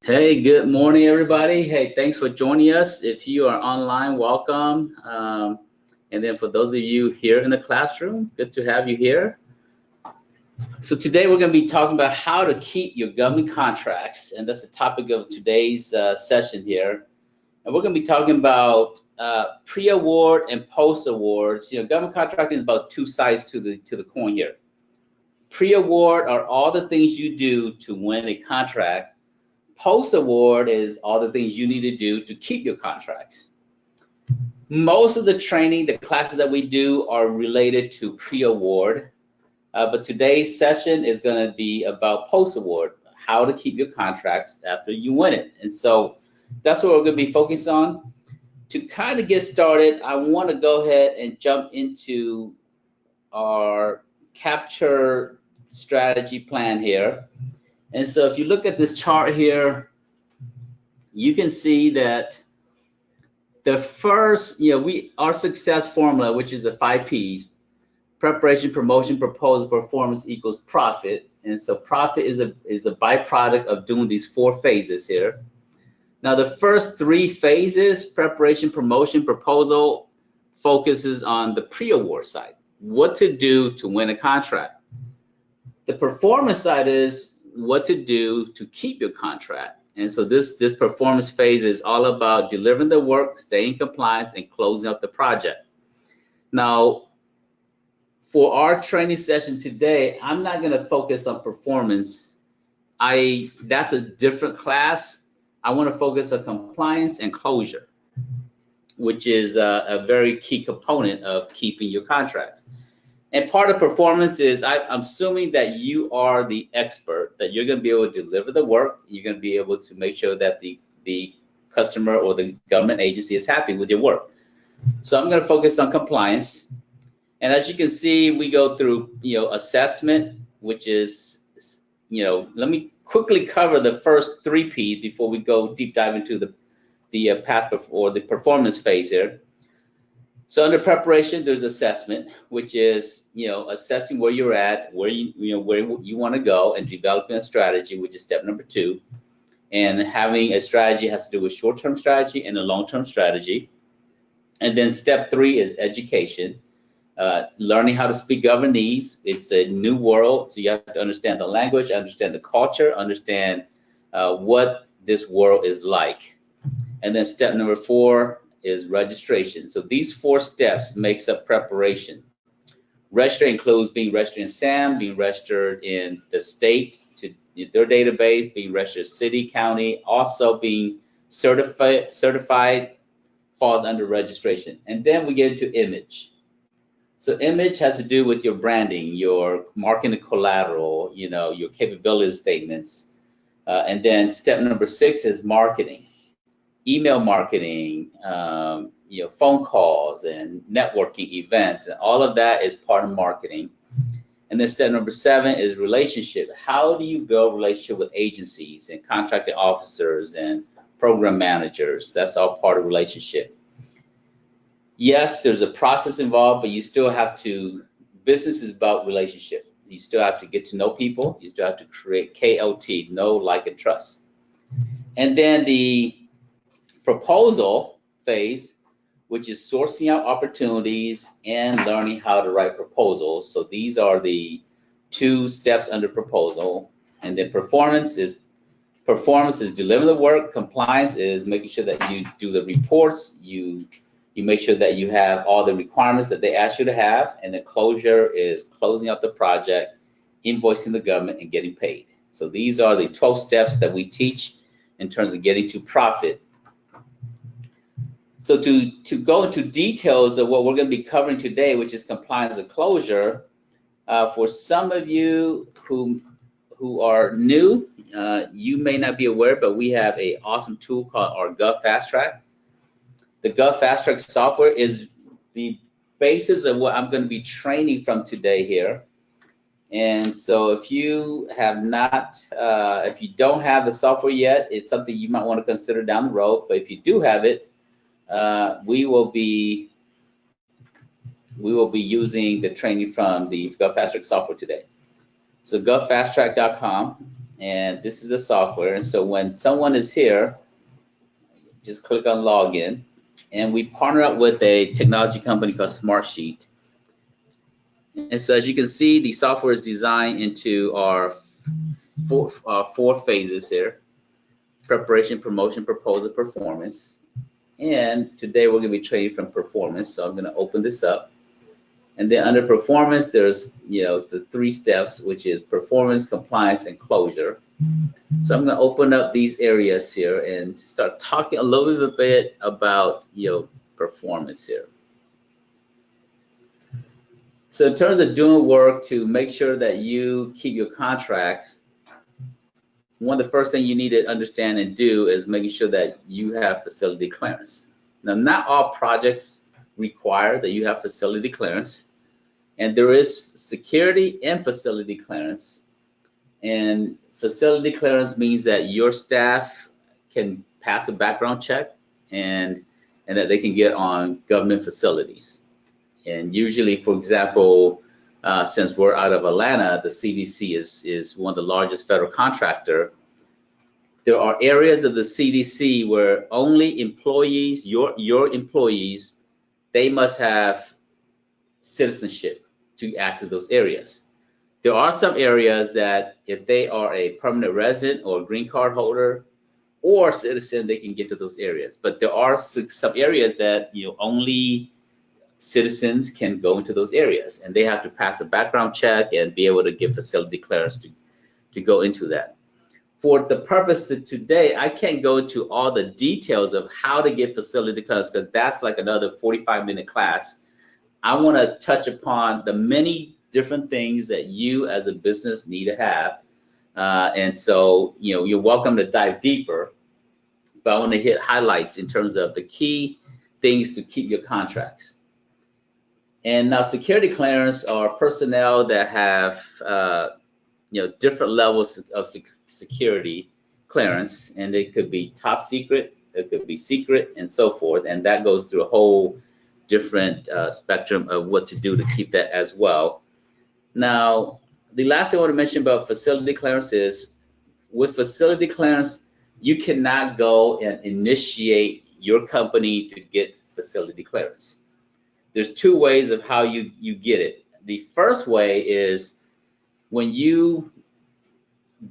Hey, good morning, everybody. Hey, thanks for joining us. If you are online, welcome. And then for those of you here in the classroom, good to have you here. So today we're going to be talking about how to keep your government contracts, and that's the topic of today's session here. And we're going to be talking about pre-award and post-awards. You know, government contracting is about two sides to the coin here. Pre-award are all the things you do to win a contract. Post-award is all the things you need to do to keep your contracts. Most of the training, the classes that we do are related to pre-award, but today's session is going to be about post-award, how to keep your contracts after you win it. And so that's what we're going to be focused on. To kind of get started, I want to go ahead and jump into our capture strategy plan here. And so if you look at this chart here, you can see that the first, our success formula, which is the 5 Ps, preparation, promotion, proposal, performance equals profit. And so profit is a byproduct of doing these 4 phases here. Now the first 3 phases, preparation, promotion, proposal, focuses on the pre-award side, what to do to win a contract. The performance side is what to do to keep your contract. And so this performance phase is all about delivering the work, staying in compliance, and closing up the project. Now, for our training session today, I'm not going to focus on performance. That's a different class. I want to focus on compliance and closure, which is a very key component of keeping your contracts. And part of performance is I'm assuming that you are the expert, that you're going to be able to deliver the work. You're going to be able to make sure that the customer or the government agency is happy with your work. So I'm going to focus on compliance. And as you can see, we go through, assessment, which is, let me quickly cover the first 3 Ps before we go deep dive into the past or the performance phase here. So under preparation, there's assessment, which is, assessing where you're at, where you want to go, and developing a strategy, which is step number 2. And having a strategy has to do with short-term strategy and a long-term strategy. And then step 3 is education, learning how to speak governese. It's a new world, so you have to understand the language, understand the culture, understand what this world is like. And then step number 4 is registration. So these 4 steps makes up preparation. Register includes being registered in SAM, being registered in the state to their database, being registered city, county, also being certified falls under registration. And then we get into image. So image has to do with your branding, your marketing collateral, your capability statements. And then step number 6 is marketing. Email marketing, phone calls and networking events, and all of that is part of marketing. And then step number 7 is relationship. How do you build relationship with agencies and contracting officers and program managers? That's all part of relationship. Yes, there's a process involved, but you still have to, business is about relationship. You still have to get to know people. You still have to create KOT, know, like, and trust. And then the proposal phase, which is sourcing out opportunities and learning how to write proposals. So these are the 2 steps under proposal. And then performance is delivering the work. Compliance is making sure that you do the reports. You make sure that you have all the requirements that they ask you to have. And the closure is closing out the project, invoicing the government, and getting paid. So these are the 12 steps that we teach in terms of getting to profit. So to go into details of what we're going to be covering today, which is compliance and closure, for some of you who are new, you may not be aware, but we have an awesome tool called our Gov Fast Track. The Gov Fast Track software is the basis of what I'm going to be training from today here. And so if you have not, if you don't have the software yet, it's something you might want to consider down the road. But if you do have it, we will be using the training from the Gov Fast Track software today. So govfasttrack.com, and this is the software. And so when someone is here, just click on login, and we partner up with a technology company called Smartsheet. And so as you can see, the software is designed into our four phases here: preparation, promotion, proposal, performance. And today we're going to be training from performance. So I'm going to open this up. And then under performance, there's the 3 steps, which is performance, compliance, and closure. So I'm going to open up these areas here and start talking a little bit about performance here. So in terms of doing work to make sure that you keep your contracts, one of the first things you need to understand and do is making sure that you have facility clearance. Now, not all projects require that you have facility clearance, and there is security and facility clearance. And facility clearance means that your staff can pass a background check and that they can get on government facilities. And usually, for example, since we're out of Atlanta, the CDC is one of the largest federal contractor. There are areas of the CDC where only employees, your employees, they must have citizenship to access those areas. There are some areas that if they are a permanent resident or a green card holder or citizen, they can get to those areas. But there are some areas that only citizens can go into those areas, and they have to pass a background check and be able to get facility clearance to go into that. For the purpose of today, I can't go into all the details of how to get facility clearance because that's like another 45-minute class. I want to touch upon the many different things that you as a business need to have. And so, you're welcome to dive deeper, but I want to hit highlights in terms of the key things to keep your contracts. And now security clearance are personnel that have different levels of security clearance, and it could be top secret, it could be secret, and so forth. And that goes through a whole different spectrum of what to do to keep that as well. Now, the last thing I want to mention about facility clearance is with facility clearance, you cannot go and initiate your company to get facility clearance. There's 2 ways of how you get it. The first way is when you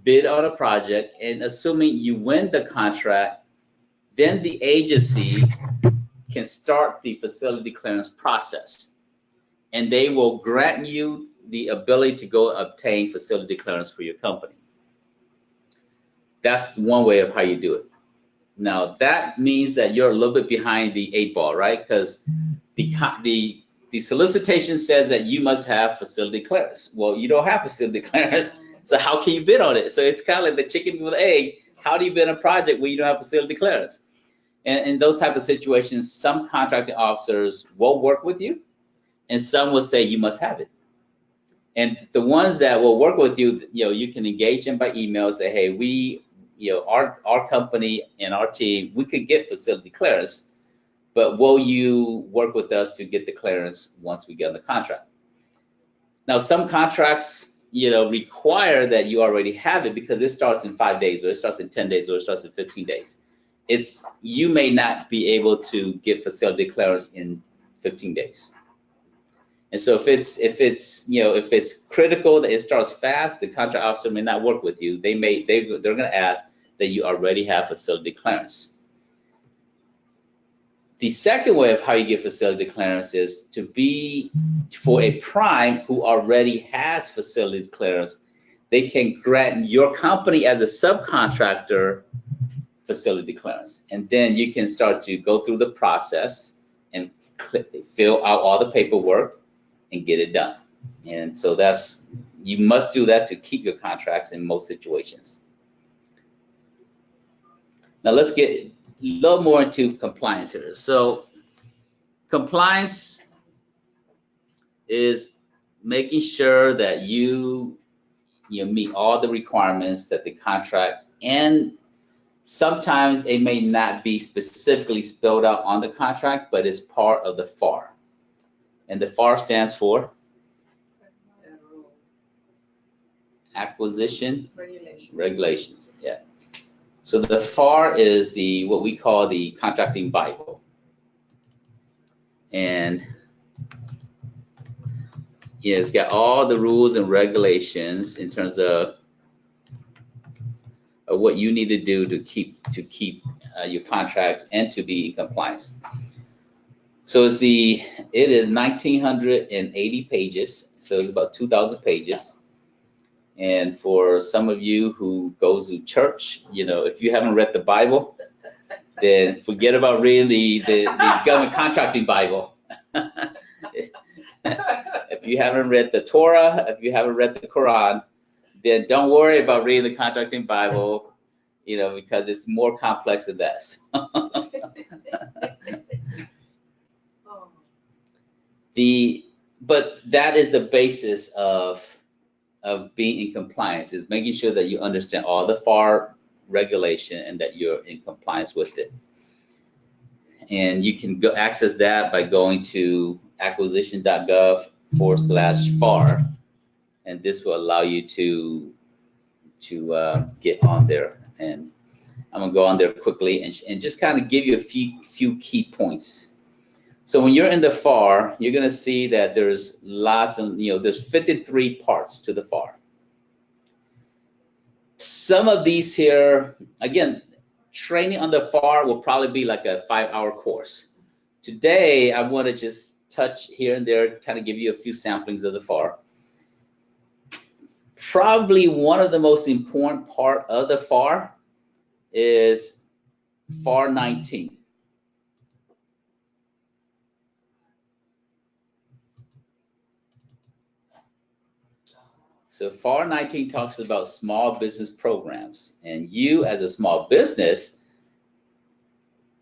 bid on a project, and assuming you win the contract, then the agency can start the facility clearance process, and they will grant you the ability to go obtain facility clearance for your company. That's one way of how you do it. Now, that means that you're a little bit behind the 8 ball, right? Because the solicitation says that you must have facility clearance. Well, you don't have facility clearance, so how can you bid on it? So it's kind of like the chicken with the egg. How do you bid on a project when you don't have facility clearance? And in those type of situations, some contracting officers will work with you, and some will say you must have it. And the ones that will work with you, you can engage them by email, say, hey, we, our company and our team, we could get facility clearance, but will you work with us to get the clearance once we get on the contract? Now, some contracts, require that you already have it because it starts in 5 days, or it starts in 10 days, or it starts in 15 days. You may not be able to get facility clearance in 15 days. And so if it's critical that it starts fast, the contract officer may not work with you. They're going to ask that you already have facility clearance. The second way of how you get facility clearance is to be for a prime who already has facility clearance. They can grant your company as a subcontractor facility clearance, and then you can start to go through the process and fill out all the paperwork and get it done. And so you must do that to keep your contracts in most situations. Now let's get a little more into compliance here. So compliance is making sure that you meet all the requirements that the contract, and sometimes it may not be specifically spelled out on the contract, but it's part of the FAR. And the FAR stands for acquisition Regulations. regulations. Yeah. So the FAR is what we call the contracting Bible. And yeah, it's got all the rules and regulations in terms of what you need to do to keep your contracts and to be in compliance. So it is 1,980 pages. So it's about 2,000 pages. And for some of you who goes to church, if you haven't read the Bible, then forget about reading the Government Contracting Bible. If you haven't read the Torah, if you haven't read the Quran, then don't worry about reading the Contracting Bible, because it's more complex than that. But that is the basis of being in compliance, is making sure that you understand all the FAR regulation and that you're in compliance with it. And you can go access that by going to acquisition.gov/FAR, and this will allow you to get on there. And I'm gonna go on there quickly and just kind of give you a few key points. So when you're in the FAR, you're gonna see that there's lots of, there's 53 parts to the FAR. Some of these here, again, training on the FAR will probably be like a 5-hour course. Today, I want to just touch here and there, kind of give you a few samplings of the FAR. Probably one of the most important part of the FAR is FAR 19. So FAR 19 talks about small business programs, and you as a small business,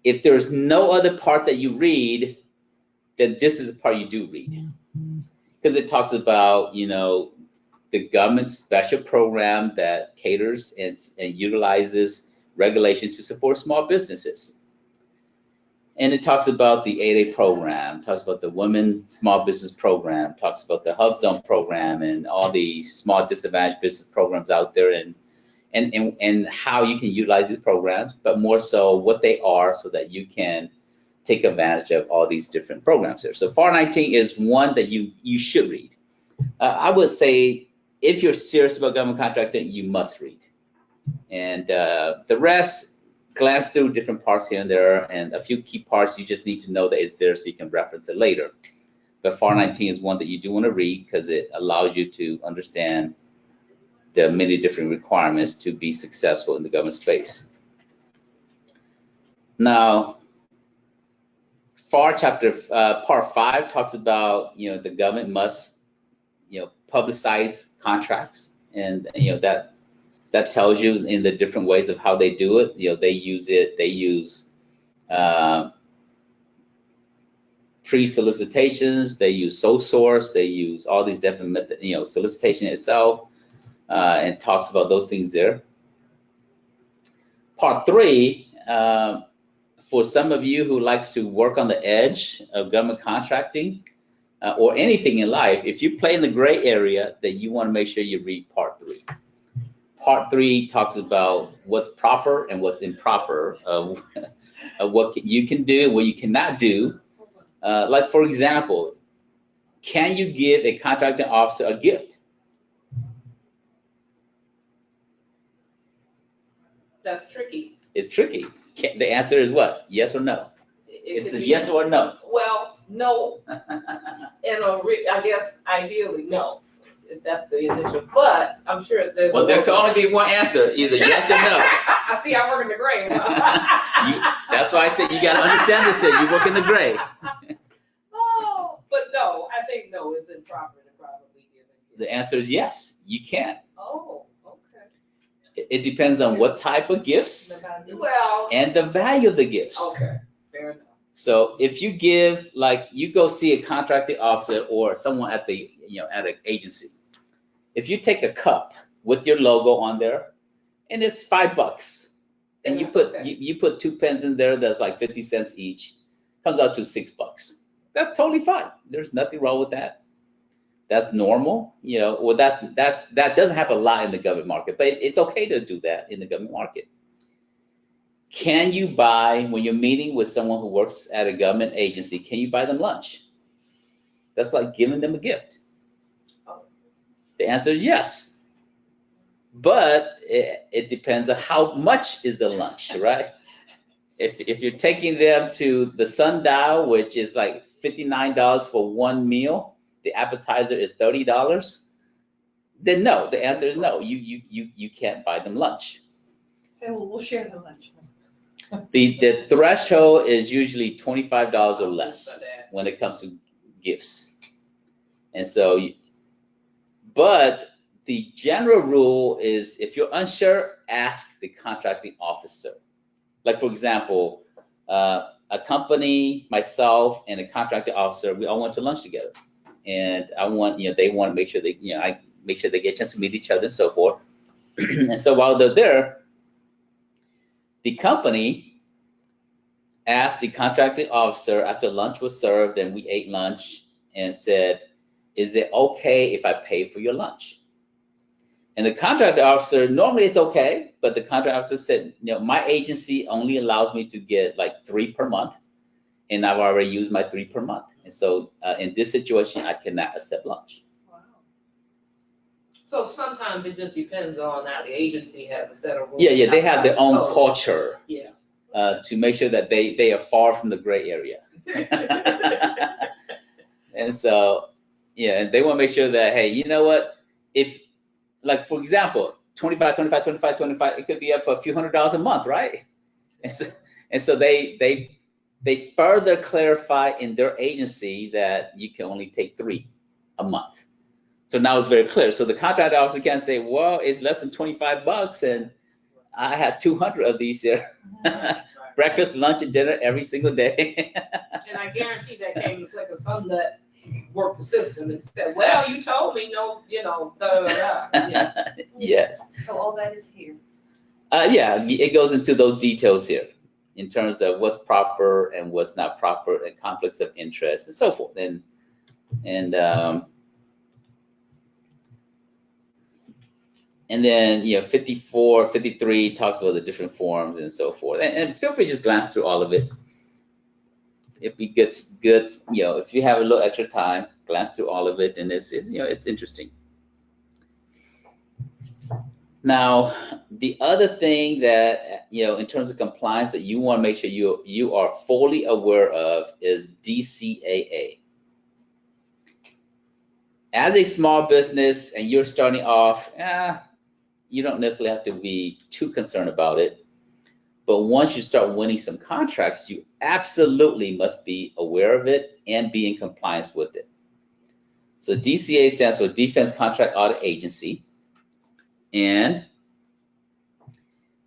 if there's no other part that you read, then this is the part you do read, because it talks about the government special program that caters and utilizes regulation to support small businesses. And it talks about the 8A program, talks about the Women Small Business Program, talks about the Hub Zone program and all the small disadvantaged business programs out there, and how you can utilize these programs, but more so what they are so that you can take advantage of all these different programs there. So FAR 19 is one that you should read. I would say if you're serious about government contracting, you must read. And the rest, glance through different parts here and there, and a few key parts you just need to know that it's there so you can reference it later. But FAR 19 is one that you do want to read because it allows you to understand the many different requirements to be successful in the government space. Now, FAR chapter part 5 talks about the government must publicize contracts, and that tells you in the different ways of how they do it. They use pre-solicitations, they use sole source, they use all these different methods, solicitation itself, and talks about those things there. Part 3, for some of you who likes to work on the edge of government contracting or anything in life, if you play in the gray area, then you want to make sure you read part 3. Part 3 talks about what's proper and what's improper, of what you can do, what you cannot do. Like, for example, can you give a contracting officer a gift? That's tricky. It's tricky. The answer is what? Yes or no? It's a yes or no. Well, no. I guess ideally no. That's the initial, but I'm sure there's. Well, there can only be one answer, either yes or no. I see. I work in the gray. That's why I said you got to understand this. You work in the gray. Oh, but no, I think no is improper to probably give it. The answer is yes. You can. Oh, okay. It depends on what type of gifts. Well. And the value of the gifts. Okay. Fair enough. So if you give, like, you go see a contracting officer or someone at the, at an agency. If you take a cup with your logo on there, and it's $5, and you put 2 pens in there that's like 50 cents each, comes out to $6. That's totally fine. There's nothing wrong with that. that's normal, you know. Well, that doesn't happen a lot in the government market, but it's okay to do that in the government market. Can you buy, when you're meeting with someone who works at a government agency, can you buy them lunch? That's like giving them a gift. The answer is yes. But it depends on how much is the lunch, right? If you're taking them to the Sundial, which is like $59 for one meal, the appetizer is $30, then no, the answer is no. You can't buy them lunch. Say, well, we'll share the lunch. The threshold is usually $25 or less when it comes to gifts. And so, but the general rule is if you're unsure, ask the contracting officer. Like, for example, a company, myself, and a contracting officer, we all went to lunch together. And I want, they want to make sure I make sure they get a chance to meet each other and so forth. And so while they're there, the company asked the contracting officer after lunch was served and we ate lunch and said, is it okay if I pay for your lunch? And the contracting officer, normally it's okay, but the contracting officer said, my agency only allows me to get like 3 per month, and I've already used my 3 per month. And so in this situation, I cannot accept lunch. Wow. So sometimes it just depends on how the agency has a set of rules. Yeah, they have their own culture. Yeah. To make sure that they are far from the gray area. And so, and they want to make sure that, hey, you know what, if, like, for example, 25, it could be up a few $100s a month, right? And so they further clarify in their agency that you can only take 3 a month. So now it's very clear. So the contract officer can't say, well, it's less than $25 and I have 200 of these here. Breakfast, lunch, and dinner every single day. And I guarantee that came to click of some that worked the system and said, well, you told me no, Yeah. Yes. So all that is here. Yeah, it goes into those details here in terms of what's proper and what's not proper and conflicts of interest and so forth. And then, 54, 53 talks about the different forms and so forth. And feel free to just glance through all of it. If it gets good, if you have a little extra time, glance through all of it, and it's interesting. Now, the other thing that, in terms of compliance that you want to make sure you are fully aware of is Dcaa. As a small business and you're starting off, you don't necessarily have to be too concerned about it. But once you start winning some contracts, you absolutely must be aware of it and be in compliance with it. So Dcaa stands for Defense Contract Audit Agency, and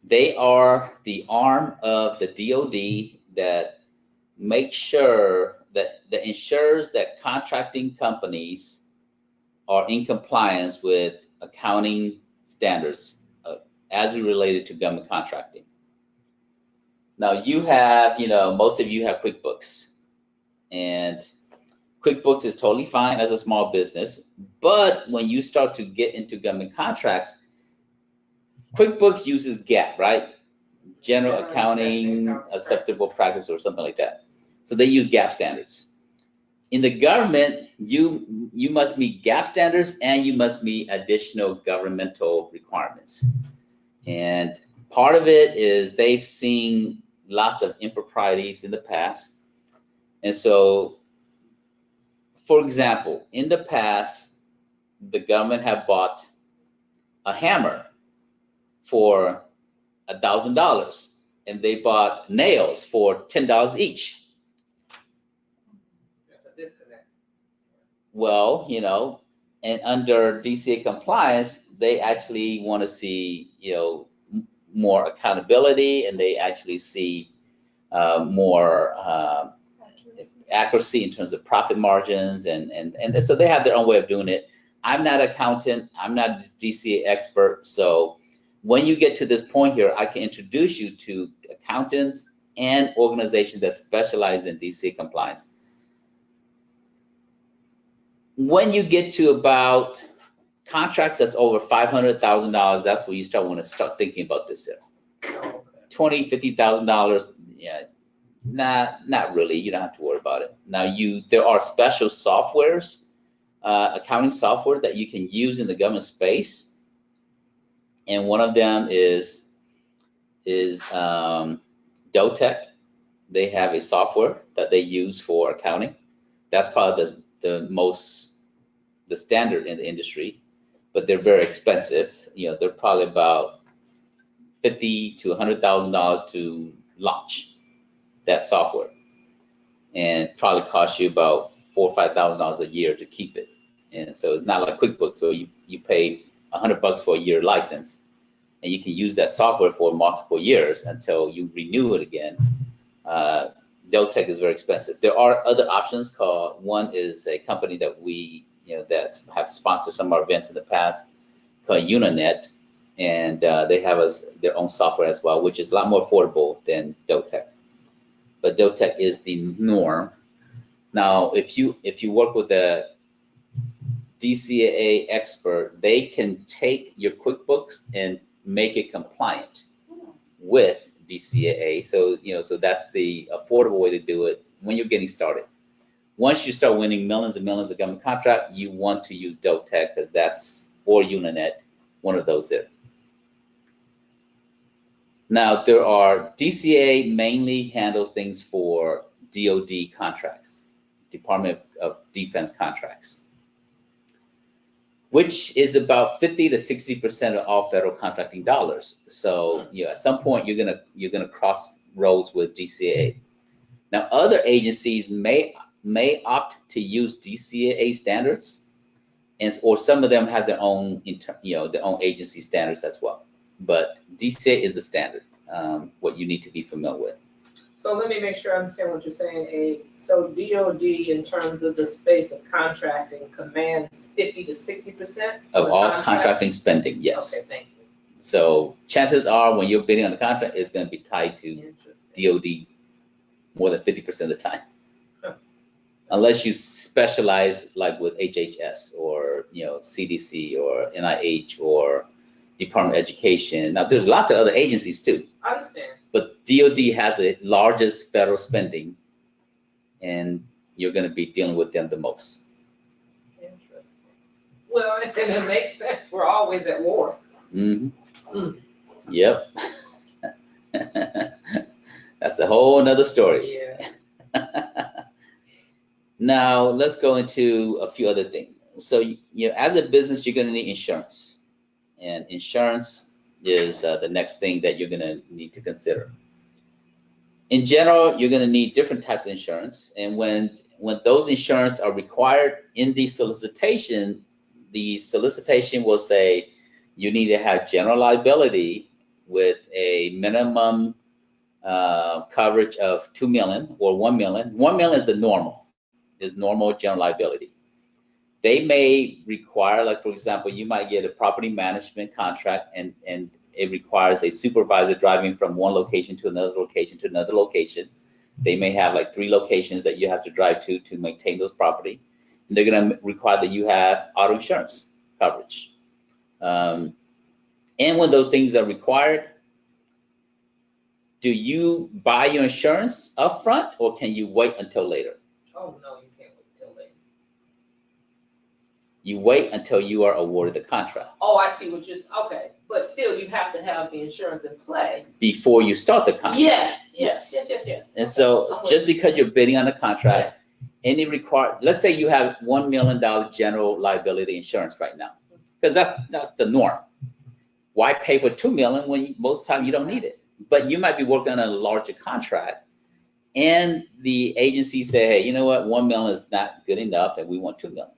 they are the arm of the DoD that makes sure that ensures that contracting companies are in compliance with accounting standards as related to government contracting. Now you have, most of you have QuickBooks, and QuickBooks is totally fine as a small business, but when you start to get into government contracts, QuickBooks uses GAAP, right? General Accounting Acceptable Practice or something like that. So they use GAAP standards. In the government, you must meet GAAP standards and you must meet additional governmental requirements. And part of it is they've seen lots of improprieties in the past. And so, for example, in the past, the government have bought a hammer for $1,000, and they bought nails for $10 each. That's a disconnect. Well, and under Dcaa compliance, they actually want to see, more accountability, and they actually see more accuracy in terms of profit margins, and so they have their own way of doing it. I'm not an accountant, I'm not a Dcaa expert, so when you get to this point here, I can introduce you to accountants and organizations that specialize in Dcaa compliance. when you get to about contracts that's over $500,000, that's when you want to start thinking about this here. $20,000, $50,000, yeah, not really. You don't have to worry about it. Now, there are special softwares, accounting software that you can use in the government space, and one of them is Dcaa. They have a software that they use for accounting. That's probably the standard in the industry, but they're very expensive. They're probably about $50,000 to $100,000 to launch that software, and probably cost you about $4,000 or $5,000 a year to keep it. And so it's not like QuickBooks, so you pay $100 for a year license, and you can use that software for multiple years until you renew it again. Dcaa is very expensive. There are other options. One is a company that that have sponsored some of our events in the past, called Uninet, and they have their own software as well, which is a lot more affordable than Dcaa. But Dcaa is the norm. Now, if you work with a Dcaa expert, they can take your QuickBooks and make it compliant with Dcaa. So that's the affordable way to do it when you're getting started. Once you start winning millions and millions of government contracts, you want to use Dcaa, because or Uninet, one of those there. Now, Dcaa mainly handles things for DoD contracts, Department of Defense contracts, which is about 50 to 60% of all federal contracting dollars. So at some point you're gonna cross roads with Dcaa. Now, other agencies may opt to use Dcaa standards, or some of them have their own their own agency standards as well. But Dcaa is the standard, what you need to be familiar with. So let me make sure I understand what you're saying, Abe. So DoD, in terms of the space of contracting, commands 50 to 60% of all contracting spending, yes. Okay, thank you. So chances are when you're bidding on a contract, it's going to be tied to DoD more than 50% of the time. Unless you specialize like with HHS or CDC or NIH or Department of Education. Now, there's lots of other agencies too. I understand. But DoD has the largest federal spending, and you're going to be dealing with them the most. Interesting. Well, and it makes sense. We're always at war. Mm-hmm. Yep. That's a whole nother story. Yeah. Now, let's go into a few other things. So, as a business, you're going to need insurance. And insurance is the next thing that you're going to need to consider. In general, you're going to need different types of insurance. And when those insurance are required in the solicitation will say you need to have general liability with a minimum coverage of $2 million or $1 million. $1 million is the normal general liability. They may require, like for example, you might get a property management contract and it requires a supervisor driving from one location to another location to another location. They may have like 3 locations that you have to drive to maintain those property. And they're going to require that you have auto insurance coverage. And when those things are required, do you buy your insurance up front or can you wait until later? Oh, no, you can't wait until later. You wait until you are awarded the contract. Oh, I see what okay. But still, you have to have the insurance in play before you start the contract. Yes. And so just because you're bidding on a contract, let's say you have $1 million general liability insurance right now, because that's the norm. Why pay for $2 million when most of the time you don't need it? But you might be working on a larger contract, and the agency say, hey, you know what, $1 million is not good enough, and we want $2 million.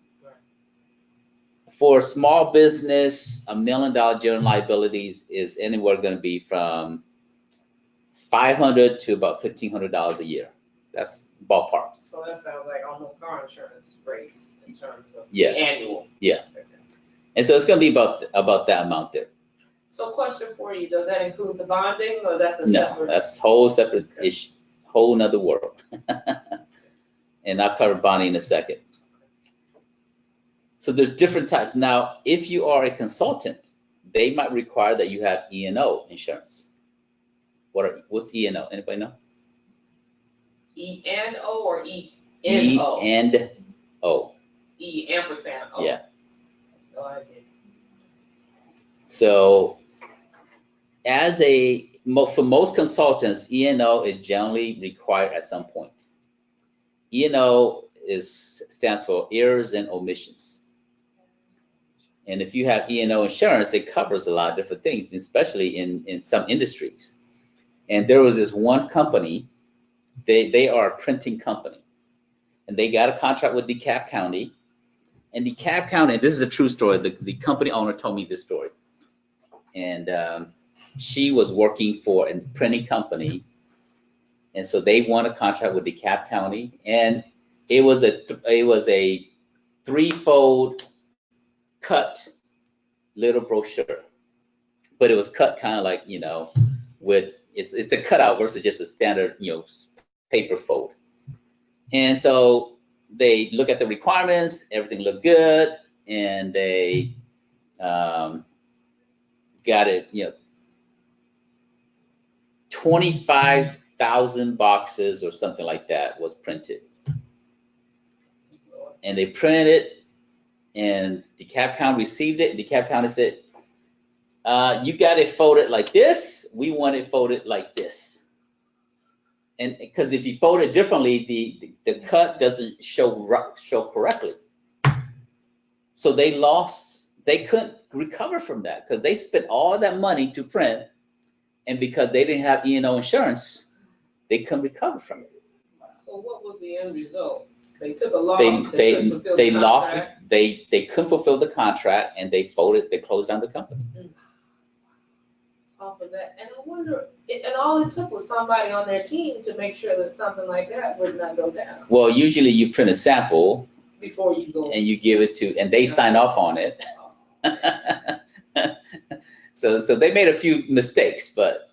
For a small business, $1 million general liabilities is anywhere going to be from $500 to about $1,500 a year. That's ballpark. So that sounds like almost car insurance rates in terms of annual. Yeah. And so it's going to be about that amount there. So question for you, does that include the bonding or that's a separate? No, that's whole separate issue, whole nother world. And I'll cover bonding in a second. So there's different types. Now, if you are a consultant, they might require that you have E&O insurance. What's E&O? Anybody know? E&O or E-N-O? E&O. E ampersand O. Yeah. No idea. So for most consultants, E&O is generally required at some point. E&O stands for errors and omissions. And if you have E&O insurance, it covers a lot of different things, especially in some industries. And there was this one company, they are a printing company, and they got a contract with DeKalb County. And DeKalb County, and this is a true story, the company owner told me this story. And she was working for a printing company, and so they won a contract with DeKalb County, and it was a threefold cut little brochure, but it was cut kind of like, with it's a cutout versus just a standard, paper fold. And so they look at the requirements, everything looked good, and they got it, 25,000 boxes or something like that was printed. And they printed it, and DeKalb County received it. DeKalb County said, you got it folded like this, we want it folded like this. And because if you fold it differently, the cut doesn't show correctly. So they couldn't recover from that because they spent all that money to print, and because they didn't have E&O insurance, they couldn't recover from it. So what was the end result? They took a loss. They lost it. They couldn't fulfill the contract, and they closed down the company. Off of that, and I wonder, and all it took was somebody on their team to make sure that something like that would not go down. Well, usually you print a sample before you go, and you give it to, and they sign off on it. So they made a few mistakes, but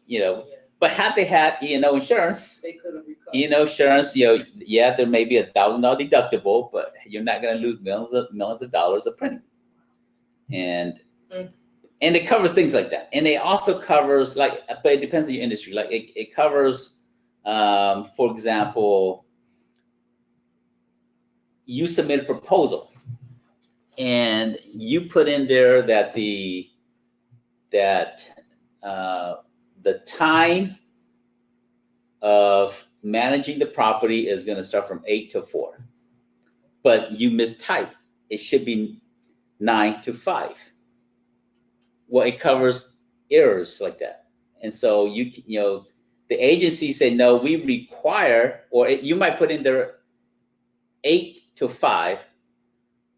but had they had E&O insurance, they could have recovered. E&O insurance, there may be $1,000 deductible, but you're not going to lose millions of dollars of printing. And it covers things like that. And it also covers, but it depends on your industry. Like it covers, for example, you submit a proposal and you put in there that the time of managing the property is going to start from 8 to 4, but you mistype. It should be 9 to 5. Well, it covers errors like that. And so the agency say, no, we require, or you might put in there 8 to 5,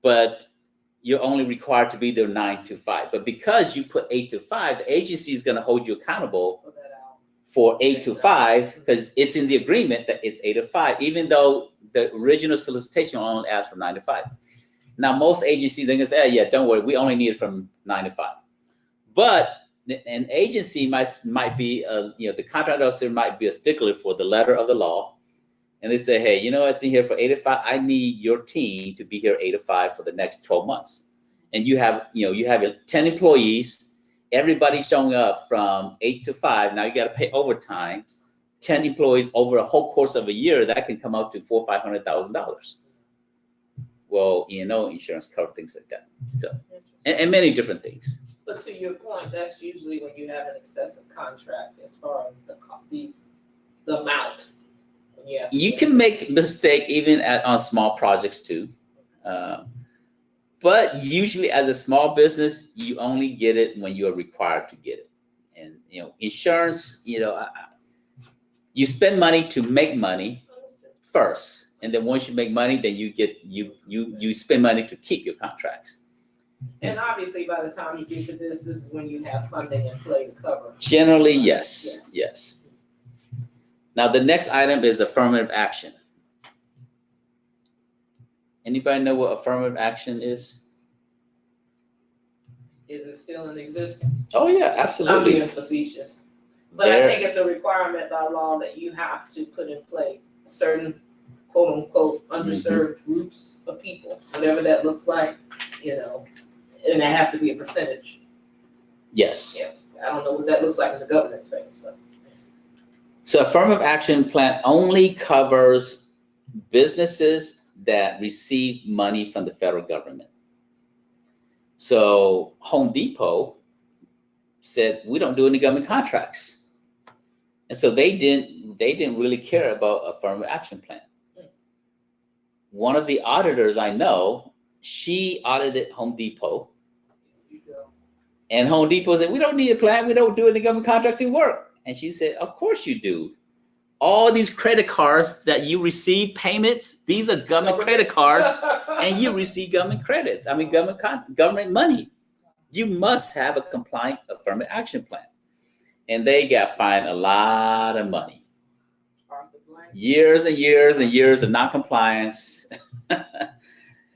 but you're only required to be there 9 to 5. But because you put 8 to 5, the agency is going to hold you accountable for 8 to 5 because it's in the agreement that it's 8 to 5, even though the original solicitation only asked for 9 to 5. Now, most agencies, they're going to say, yeah, don't worry, we only need it from 9 to 5. But an agency might be, the contract officer might be a stickler for the letter of the law. And they say, hey, it's in here for 8 to 5. I need your team to be here 8 to 5 for the next 12 months. And you have 10 employees, everybody showing up from 8 to 5. Now you got to pay overtime. 10 employees over a whole course of a year, that can come out to $400,000 or $500,000. Well, insurance covers things like that. So, and many different things. But to your point, that's usually when you have an excessive contract as far as the amount. You can make mistake even on small projects too. But usually as a small business, you only get it when you are required to get it. And, insurance, you spend money to make money first. And then once you make money, then you spend money to keep your contracts. And obviously, by the time you get to this is when you have funding in play to cover. Generally, yes. Now, the next item is affirmative action. Anybody know what affirmative action is? Is it still in existence? Oh, yeah, absolutely. I'm being facetious. But I think it's a requirement by law that you have to put in play certain quote unquote underserved groups of people, whatever that looks like. you know, and that has to be a percentage. Yes. Yeah, I don't know what that looks like in the government space, but. So affirmative action plan only covers businesses that receive money from the federal government. So Home Depot said, we don't do any government contracts. And so they didn't really care about affirmative action plan. One of the auditors I know, she audited Home Depot. And Home Depot said, we don't need a plan. We don't do any government contracting work. And she said, of course you do. All these credit cards that you receive payments, these are government credit cards, and you receive government credits. I mean, government money. You must have a compliant affirmative action plan. And they got fined a lot of money. Years and years and years of non-compliance.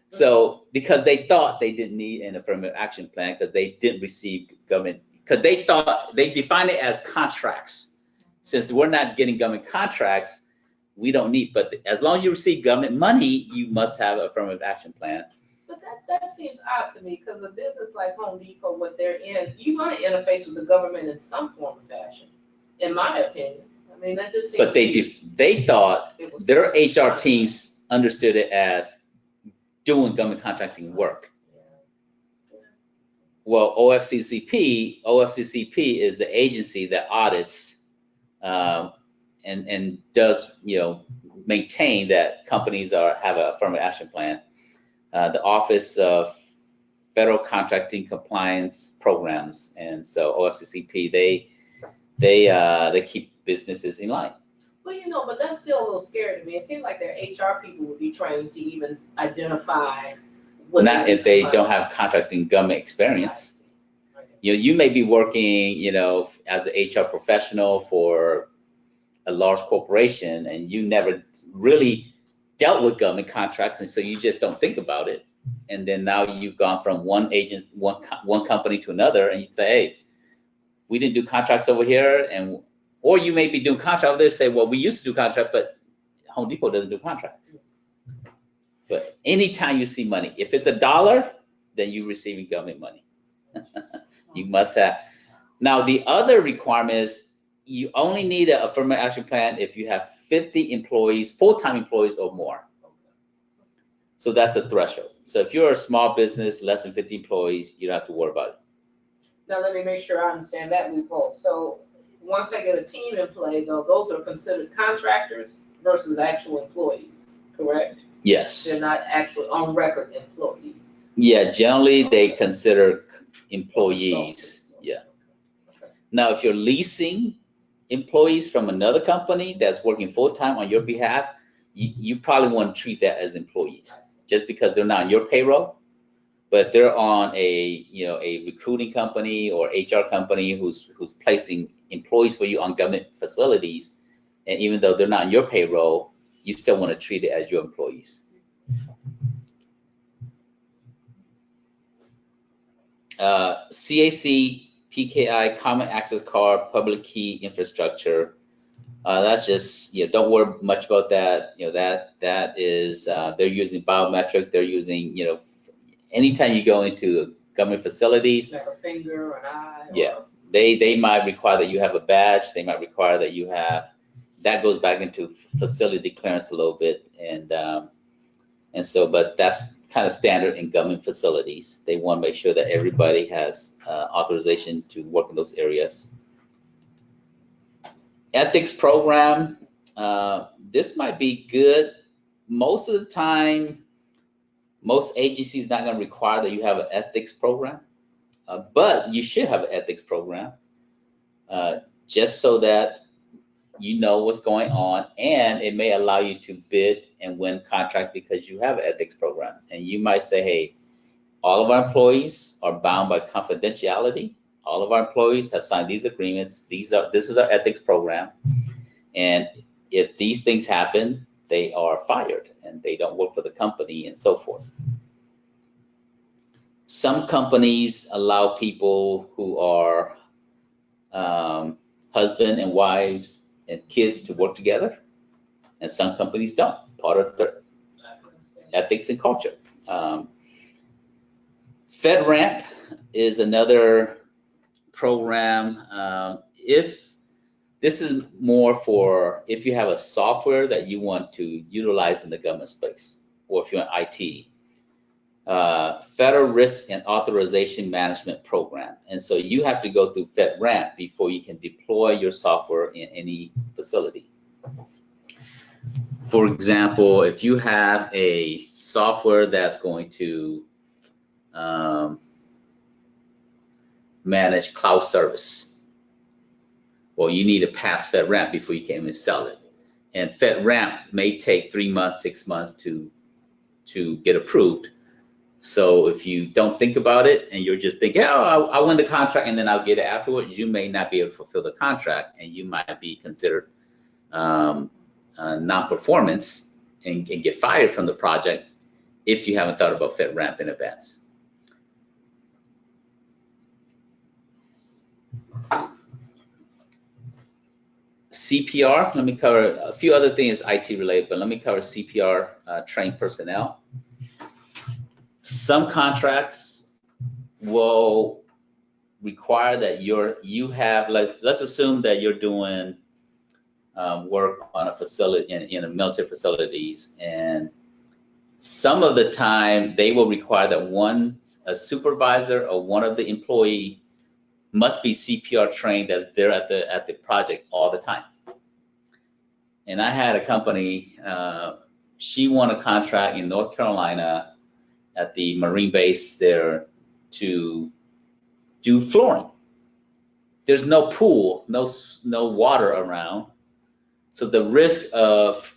So, because they thought they didn't need an affirmative action plan because they didn't receive government, because they thought, they defined it as contracts. Since we're not getting government contracts, we don't need, but as long as you receive government money, you must have an affirmative action plan. But that seems odd to me, because a business like Home Depot, what they're in, you want to interface with the government in some form or fashion, in my opinion. I mean, that just seems. But they thought their HR teams understood it as doing government contracting work. Well, OFCCP is the agency that audits and does, maintain that companies have an affirmative action plan. The Office of Federal Contracting Compliance Programs, and so OFCCP, they keep businesses in line. Well, but that's still a little scary to me. It seems like their HR people would be trained to even identify. Not if they don't have contracting government experience. You may be working, as an HR professional for a large corporation, and you never really dealt with government contracts, and so you just don't think about it. And then now you've gone from one company to another, and you say, hey, we didn't do contracts over here, or you may be doing contracts over there, say, well, we used to do contracts, but Home Depot doesn't do contracts. But anytime you see money, if it's $1, then you're receiving government money. You must have. Now, the other requirement is you only need an affirmative action plan if you have 50 employees, full-time employees or more. So that's the threshold. So if you're a small business, less than 50 employees, you don't have to worry about it. Now, let me make sure I understand that loophole. So once I get a team in play, though, those are considered contractors versus actual employees, correct? Yes. They're not actually on record employees. Yeah, generally they consider employees. Yeah. Now, if you're leasing employees from another company that's working full-time on your behalf, you probably want to treat that as employees, just because they're not on your payroll. But they're on a recruiting company or HR company who's placing employees for you on government facilities, and even though they're not on your payroll, you still want to treat it as your employees. CAC, PKI, Common Access Card, Public Key Infrastructure. That's just, don't worry much about that. That is, they're using biometric. They're using, anytime you go into government facilities. Like a finger or an eye. Yeah, they might require that you have a badge. They might require that you have, that goes back into facility clearance a little bit. And so, but that's kind of standard in government facilities. They want to make sure that everybody has authorization to work in those areas. Ethics program, this might be good. Most of the time, most agencies not going to require that you have an ethics program, but you should have an ethics program just so that you know what's going on, and it may allow you to bid and win contract because you have an ethics program. And you might say, hey, all of our employees are bound by confidentiality. All of our employees have signed these agreements. This is our ethics program. And if these things happen, they are fired and they don't work for the company and so forth. Some companies allow people who are husband and wives and kids to work together, and some companies don't, part of their ethics and culture. Fedramp is another program. If this is more for if you have a software that you want to utilize in the government space, or if you're in IT, Federal Risk and Authorization Management Program. And so you have to go through Fedramp before you can deploy your software in any facility. For example, if you have a software that's going to manage cloud service, well, you need to pass Fedramp before you can even sell it. And Fedramp may take 3 months, 6 months to get approved. So if you don't think about it and you're just thinking, oh, I'll win the contract and then I'll get it afterwards, you may not be able to fulfill the contract, and you might be considered non-performance and get fired from the project if you haven't thought about Fedramp in advance. CPR, let me cover a few other things IT related, but let me cover CPR trained personnel. Some contracts will require that you have, let's assume that you're doing work on a facility in a military facilities, and some of the time they will require that a supervisor or one of the employee must be CPR trained as they're at the project all the time. And I had a company, she won a contract in North Carolina at the Marine base there to do flooring. There's no pool, no water around. So the risk of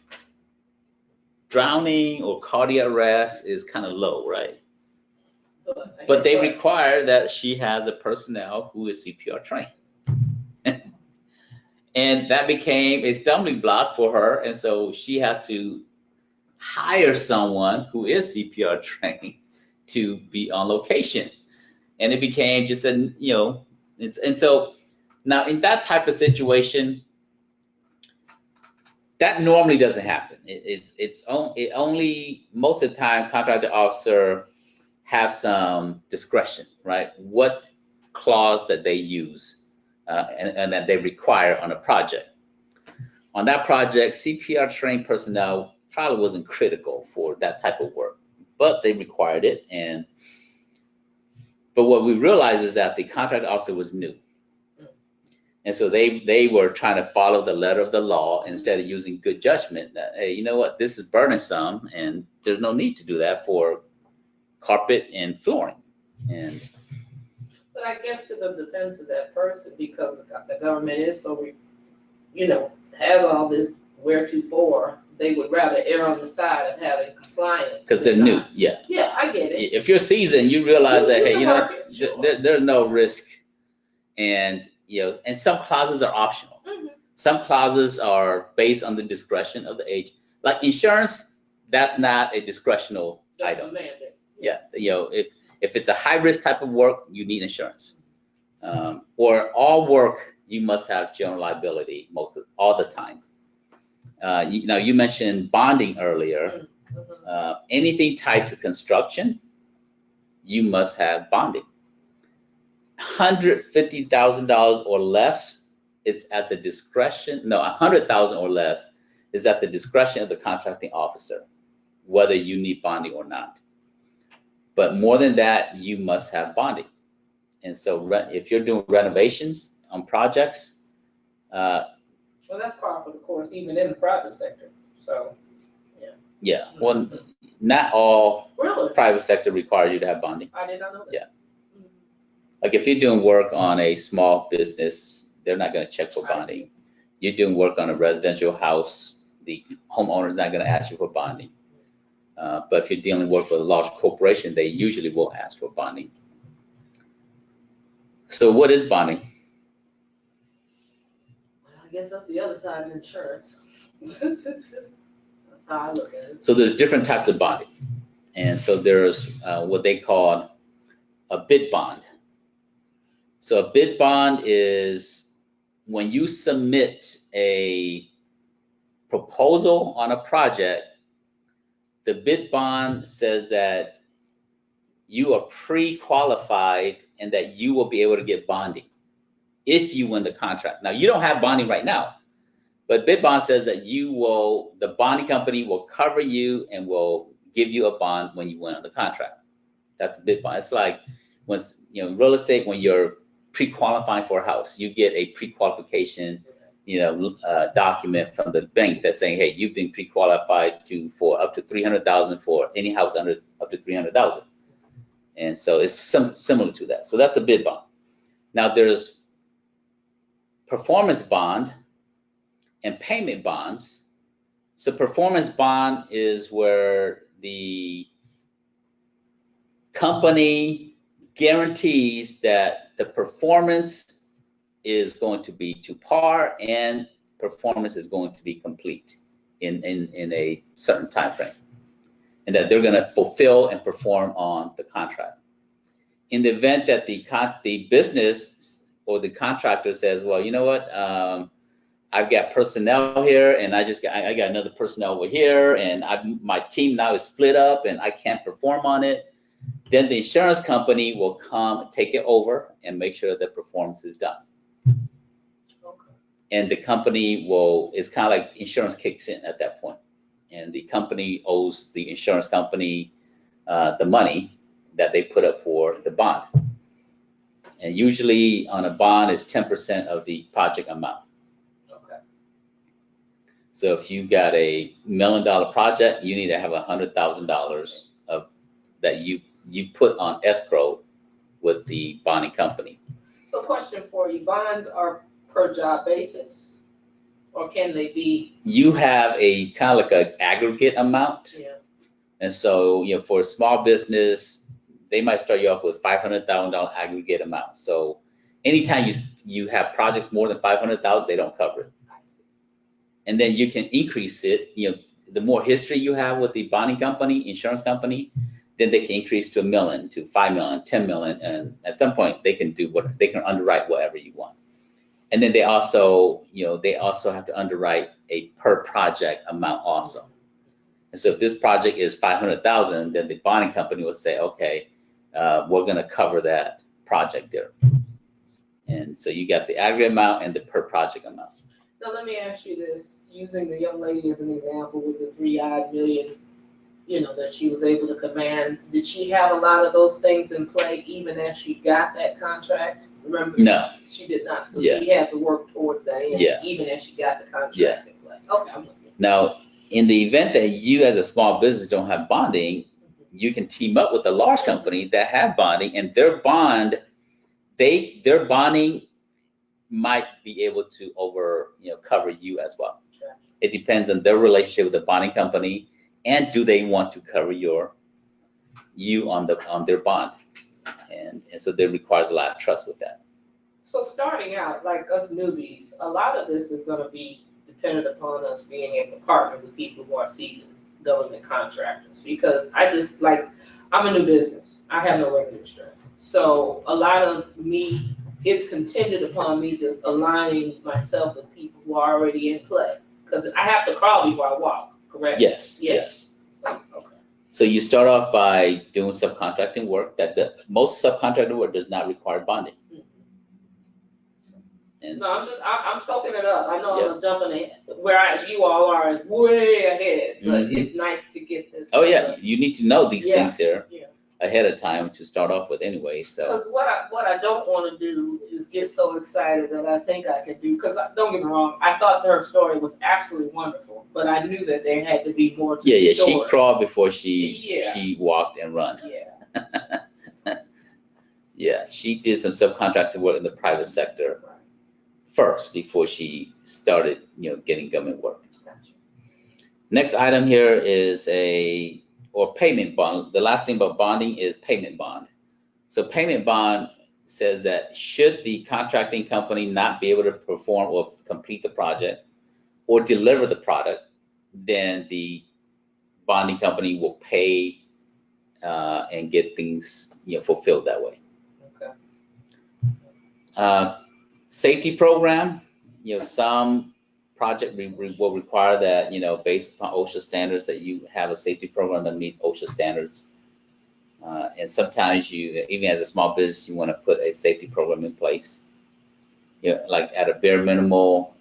drowning or cardiac arrest is kind of low, right? But they require that she has a personnel who is CPR trained. And that became a stumbling block for her. And so she had to hire someone who is CPR trained to be on location. And it became just and so now in that type of situation, that normally doesn't happen. It only most of the time contractor officer have some discretion, right? What clause that they use and that they require on a project. On that project, CPR trained personnel probably wasn't critical for that type of work, but they required it. But what we realized is that the contract officer was new. And so they were trying to follow the letter of the law instead of using good judgment that, hey, you know what, this is burdensome and there's no need to do that for carpet and flooring. But I guess to the defense of that person, because the government is so, has all this wheretofore, they would rather err on the side of having compliance. Because they're new, yeah. Yeah, I get it. If you're seasoned, you realize that, hey, there's no risk, and and some clauses are optional. Mm-hmm. Some clauses are based on the discretion of the agent. Like insurance, that's not a discretional item. A mandate. Yeah, if it's a high risk type of work, you need insurance. Or all work, you must have general liability all the time. You mentioned bonding earlier. Mm-hmm. Anything tied to construction, you must have bonding. $150,000 or less is at the discretion. No, $100,000 or less is at the discretion of the contracting officer, whether you need bonding or not. But more than that, you must have bonding. And so if you're doing renovations on projects, well, that's par for the course, even in the private sector. So, yeah. Yeah. Well, not all really? Private sector requires you to have bonding. I did not know that. Yeah. Like if you're doing work on a small business, they're not going to check for bonding. You're doing work on a residential house, the homeowner is not going to ask you for bonding. But if you're dealing with a large corporation, they usually will ask for bonding. So what is bonding? Well, I guess that's the other side of insurance. That's how I look at it. So there's different types of bonding. And so there's what they call a bid bond. So a bid bond is when you submit a proposal on a project, the bid bond says that you are pre-qualified and that you will be able to get bonding if you win the contract. Now, you don't have bonding right now, but bid bond says that the bonding company will cover you and will give you a bond when you win on the contract. That's a bid bond. It's like when, real estate, when you're pre-qualifying for a house, you get a pre-qualification, document from the bank that's saying, hey, you've been pre-qualified for up to $300,000 for any house under up to $300,000. And so it's similar to that. So that's a bid bond. Now there's performance bond and payment bonds. So performance bond is where the company guarantees that the performance is going to be to par and performance is going to be complete in a certain time frame, and that they're going to fulfill and perform on the contract. In the event that the business or the contractor says, well, you know what, I've got personnel here and I got another personnel over here and my team now is split up and I can't perform on it, then the insurance company will come and take it over and make sure that performance is done. And the company it's kind of like insurance kicks in at that point. And the company owes the insurance company the money that they put up for the bond. And usually on a bond is 10% of the project amount. Okay. So if you got a $1 million project, you need to have $100,000 of that you put on escrow with the bonding company. So question for you, bonds are per job basis, or can they be? You have a kind of like an aggregate amount. Yeah. And so, for a small business, they might start you off with $500,000 aggregate amount. So anytime you have projects more than $500,000, they don't cover it. I see. And then you can increase it. The more history you have with the bonding company, insurance company, then they can increase to $1 million, to $5 million, $10 million, and at some point they can underwrite whatever you want. And then they also have to underwrite a per project amount also. And so if this project is $500,000, then the bonding company will say, okay, we're going to cover that project there. And so you got the aggregate amount and the per project amount. Now let me ask you this, using the young lady as an example with the $3 million, that she was able to command. Did she have a lot of those things in play even as she got that contract? Remember? No. She did not. So Yeah. she had to work towards that end, Yeah. even as she got the contract in play. Okay, I'm with you. Now, in the event that you as a small business don't have bonding, you can team up with a large company that have bonding, and their bonding might be able to cover you as well. Gotcha. It depends on their relationship with the bonding company, and do they want to cover you on their bond, and so that requires a lot of trust with that. So starting out, like us newbies, a lot of this is going to be dependent upon us being able to partner with people who are seasoned government contractors, because I'm a new business. I have no revenue stream. So a lot of me, it's contingent upon me just aligning myself with people who are already in play, because I have to crawl before I walk, correct? Yes. So, okay. So you start off by doing subcontracting work. Most subcontracting work does not require bonding. And No, I'm soaking it up. I know Yeah. I'm jumping ahead. Where you all are is way ahead, but Mhm. it's nice to get this. Oh yeah, you need to know these Yeah. things here Yeah. ahead of time to start off with anyway. So Because what I don't want to do is get so excited that I think I could do, because don't get me wrong, I thought her story was absolutely wonderful, but I knew that there had to be more to the yeah, story. she crawled before she Yeah. walked and run. Yeah. Yeah, she did some subcontracting work in the private sector Right. first before she started, getting government work. Gotcha. Next item here is payment bond. The last thing about bonding is payment bond. So payment bond says that should the contracting company not be able to perform or complete the project or deliver the product, then the bonding company will pay and get things fulfilled that way. Okay. Safety program, some project will require that, based upon OSHA standards, that you have a safety program that meets OSHA standards. And sometimes you, even as a small business, you want to put a safety program in place. You know, like at a bare minimal,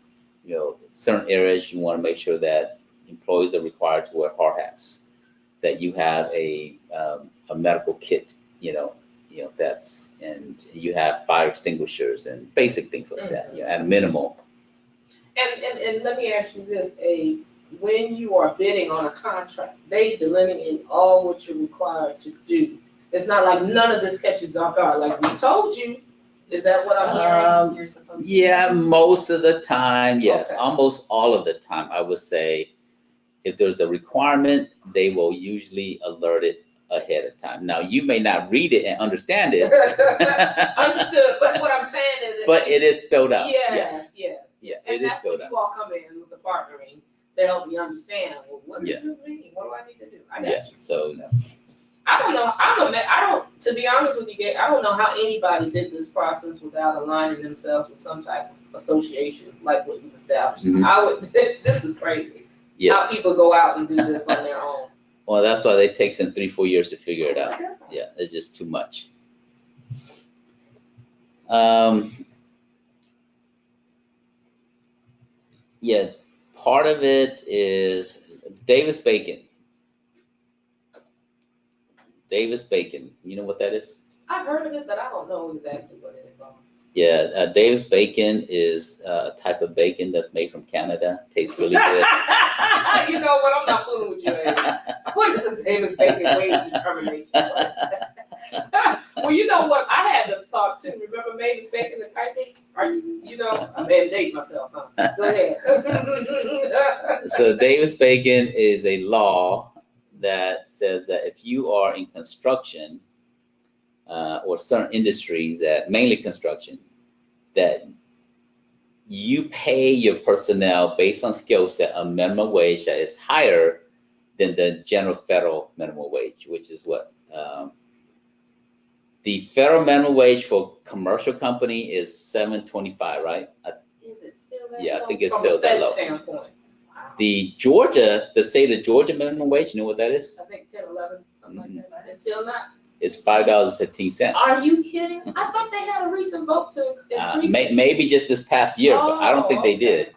you know, certain areas you want to make sure that employees are required to wear hard hats, that you have a medical kit, you know, that's, and you have fire extinguishers and basic things like that, you know, at a minimal. And let me ask you this, when you are bidding on a contract, they delineate all what you're required to do. It's not like none of this catches off guard, like we told you. Is that what I'm hearing? You're supposed to. Yeah, most of the time, yes, Okay. almost all of the time, I would say, if there's a requirement, they will usually alert it ahead of time. Now, you may not read it and understand it. Understood, but what I'm saying is. But it is spelled out, Yes, yes. yes. Yeah, And it is that's when spelled out. you all come in with the partnering to help me understand, well, what Yeah. does this mean? What do I need to do? I got Yeah, you. so, I don't know, I don't, to be honest with you, Gabe, I don't know how anybody did this process without aligning themselves with some type of association like what you've established. Mhm. I would, this is crazy. How yes. people go out and do this on their own. Well, that's why it takes them 3-4 years to figure it Oh out. my God. Yeah, it's just too much. Yeah, part of it is Davis-Bacon. Davis-Bacon, you know what that is? I've heard of it, but I don't know exactly what it involves. Yeah, Davis-Bacon is a type of bacon that's made from Canada. Tastes really good. You know what, I'm not fooling with you, Amy. What is the Davis Bacon wage determination? Well, you know what, I had the thought too, remember Mavis Bacon, the typing? Are you know, I may have dated myself, huh? Go ahead. So Davis-Bacon is a law that says that if you are in construction or certain industries, that mainly construction, that you pay your personnel based on skill set a minimum wage that is higher than the general federal minimum wage, which is what? The federal minimum wage for commercial company is $7.25, right? Is it still that Yeah, I low? think it's still that From a low. Fed standpoint. Wow. The state of Georgia minimum wage, you know what that is? I think 10, 11, something like that. It's still not. It's $5.15. Are you kidding? I thought they had a recent vote to increase it. Maybe just this past year, but I don't think they did.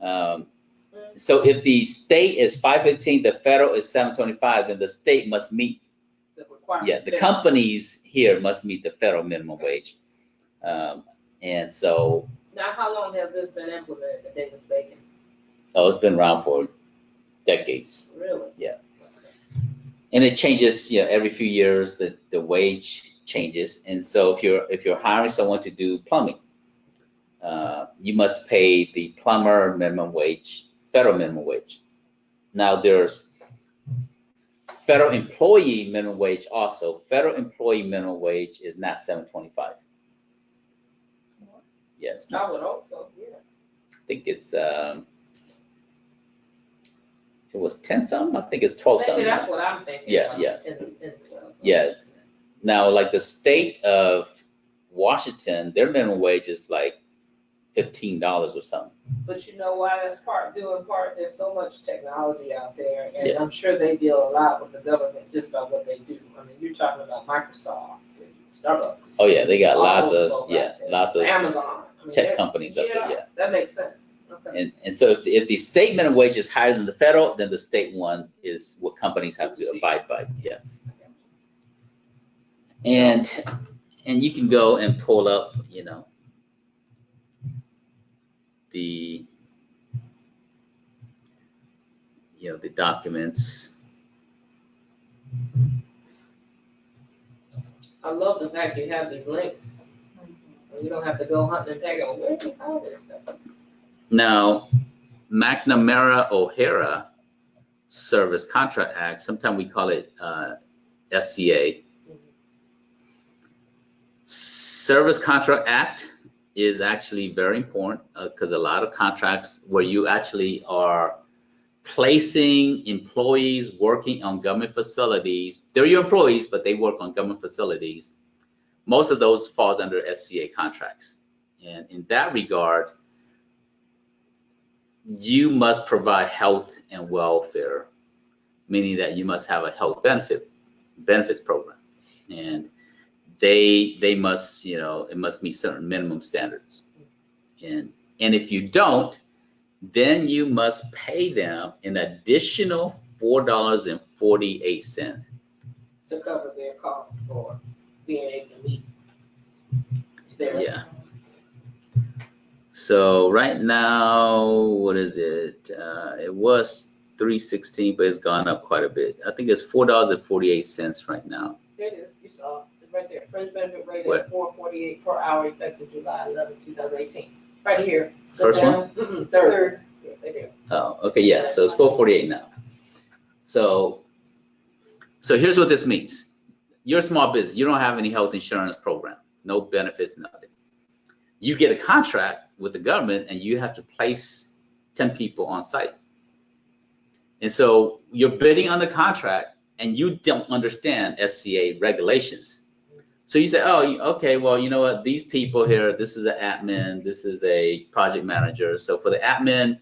Wow. So if the state is $5.15, the federal is $7.25, then the state must meet. The requirement. Yeah, the companies here must meet the federal minimum wage. And so, Now, how long has this been implemented, the Davis Bacon? it's been around for decades. Really? Yeah. And it changes, every few years, the wage changes. And so if you're hiring someone to do plumbing, you must pay the plumber minimum wage, federal minimum wage. Now there's federal employee minimum wage also. Federal employee minimum wage is not $7.25. Yes, I would hope so, yeah. I think it's it was 10 something. I think it's 12 something. Maybe that's what I'm thinking. Yeah, about, yeah. 10, 12. Yeah. Now, like the state of Washington, their minimum wage is like $15 or something. But you know why that's due in part, there's so much technology out there, and Yeah. I'm sure they deal a lot with the government just by what they do. I mean, you're talking about Microsoft, and Starbucks. Oh yeah, they got all lots those of folk out there. lots of Amazon. I mean, tech companies up there. Yeah. That makes sense. Okay. And so if the state minimum wage is higher than the federal, then the state one is what companies have to abide by. Yeah. And you can go and pull up, the the documents. I love the fact you have these links. You don't have to go hunting and pecking. Where do you find this stuff? Now, McNamara-O'Hara Service Contract Act, sometimes we call it SCA. Service Contract Act is actually very important because a lot of contracts where you actually are placing employees working on government facilities, they're your employees, but they work on government facilities. Most of those falls under SCA contracts. And in that regard, you must provide health and welfare, meaning that you must have a health benefits program. and they must, it must meet certain minimum standards. And if you don't, then you must pay them an additional $4.48 to cover their costs for being able to meet their. Yeah. So right now, what is it? It was $3.16, but it's gone up quite a bit. I think it's $4.48 right now. There it is. You saw it right there. Fringe benefit rate What? at $4.48 per hour effective July 11, 2018. Right here. Go First down. one? Third. Yeah, right there. Oh, okay, yeah. So it's $4.48 now. So here's what this means. You're a small business. You don't have any health insurance program, no benefits, nothing. You get a contract with the government and you have to place 10 people on site. And so you're bidding on the contract and you don't understand SCA regulations. So you say, oh, okay, well, you know what? These people here, this is an admin, this is a project manager. So for the admin,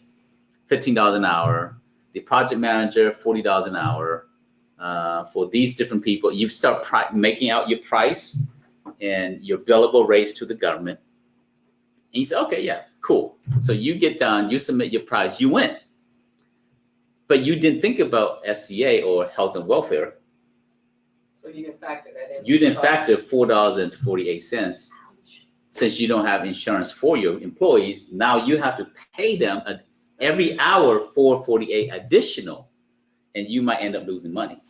$15 an hour, the project manager, $40 an hour. For these different people, you start making out your price and your billable rates to the government. And you say, okay, yeah, cool. So you get done, you submit your price, you win. But you didn't think about SCA or health and welfare. So you didn't factor that in. You didn't factor $4.48 since you don't have insurance for your employees. Now you have to pay them every hour $4.48 additional, and you might end up losing money.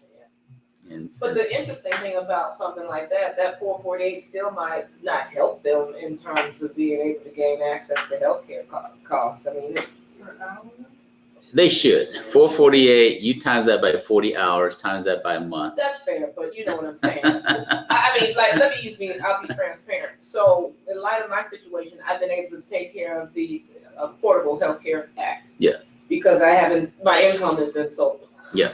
But the interesting thing about something like that $4.48 still might not help them in terms of being able to gain access to healthcare costs. I mean, they should. $4.48, you times that by 40 hours, times that by a month. That's fair, but you know what I'm saying. I mean, like, let me use me, I'll be transparent. So in light of my situation, I've been able to take care of the Affordable Health Care Act. Yeah. Because my income has been so low. Yeah.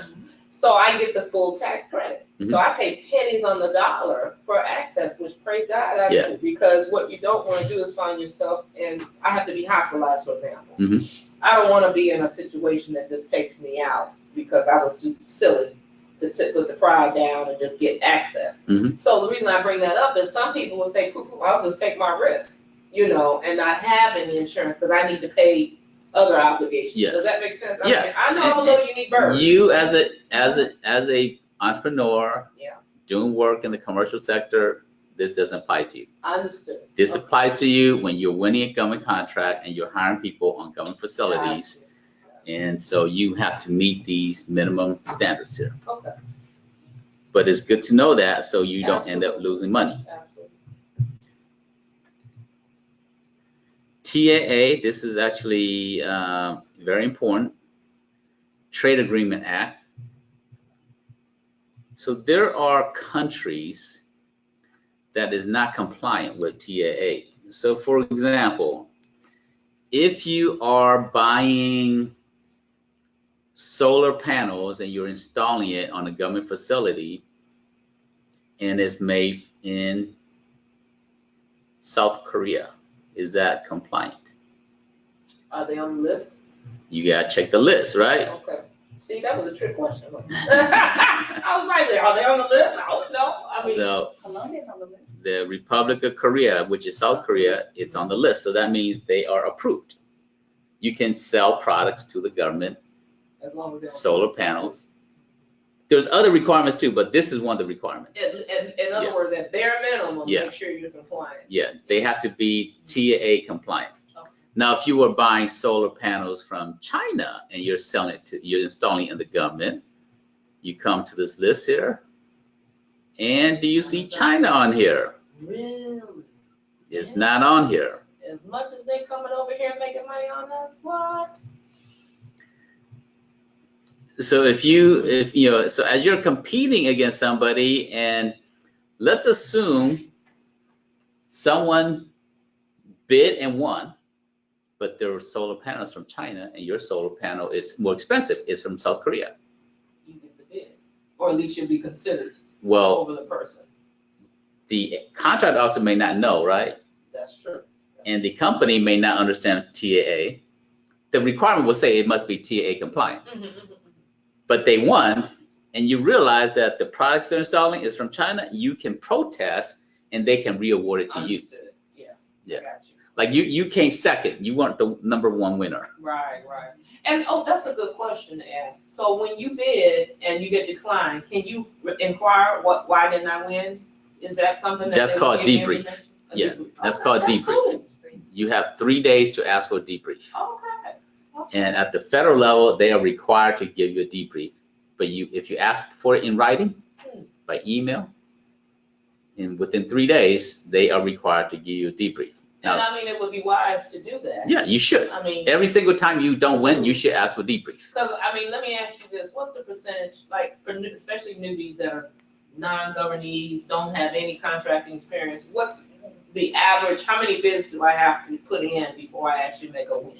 So I get the full tax credit. Mm-hmm. So I pay pennies on the dollar for access, which praise God I do, because what you don't want to do is find yourself, and I have to be hospitalized, for example. Mm-hmm. I don't want to be in a situation that just takes me out because I was too silly to put the pride down and just get access. Mm-hmm. So the reason I bring that up is some people will say, I'll just take my risk, and not have any insurance because I need to pay other obligations. Yes. Does that make sense? Yeah. I know I'm a little unique bird. You as a entrepreneur doing work in the commercial sector, this doesn't apply to you. Understood. This applies to you when you're winning a government contract and you're hiring people on government facilities. And so you have to meet these minimum standards here. Okay. But it's good to know that so you don't end up losing money. Absolutely. TAA, this is actually very important. Trade Agreement Act. So there are countries that is not compliant with TAA. So for example, if you are buying solar panels and you're installing it on a government facility and it's made in South Korea, is that compliant? Are they on the list? You gotta check the list, right? Okay. See, that was a trick question. I was like, are they on the list? I don't know. I mean, So Colombia's on the list. the Republic of Korea, which is South Korea, it's on the list. So that means they are approved. You can sell products to the government, as long as they're on the solar list. panels. There's other requirements too, but this is one of the requirements. In other words, at bare minimum, Yeah. make sure you're compliant. Yeah, they have to be TAA compliant. Okay. Now, if you were buying solar panels from China and you're installing it in the government, you come to this list here. And do you see China on here? Really? It's not on here. As much as they coming over here making money on us, what? So so as you're competing against somebody, and let's assume someone bid and won, but there were solar panels from China and your solar panel is more expensive, it's from South Korea. You get the bid, or at least you'll be considered Well, over the person. the contract also may not know, right? That's true. And the company may not understand TAA. The requirement will say it must be TAA compliant, but they won and you realize that the products they're installing is from China, you can protest and they can re-award it to you. Understood. Yeah. Yeah. I got you. Like you came second, you weren't the #1 winner. Right. And that's a good question to ask. So when you bid and you get declined, can you inquire why didn't I win? Is that something that That's they called would give you debrief. information? A Yeah, debrief. that's Okay, called that's debrief. cool. You have 3 days to ask for a debrief. Okay. And at the federal level, they are required to give you a debrief. But if you ask for it in writing, by email, and within 3 days, they are required to give you a debrief. And Now, I mean, it would be wise to do that. yeah, you should. I mean, Every single time you don't win, you should ask for debrief. because, I mean, let me ask you this, what's the percentage, like, for especially newbies that are non-governees, don't have any contracting experience, what's the average, how many bids do I have to put in before I actually make a win,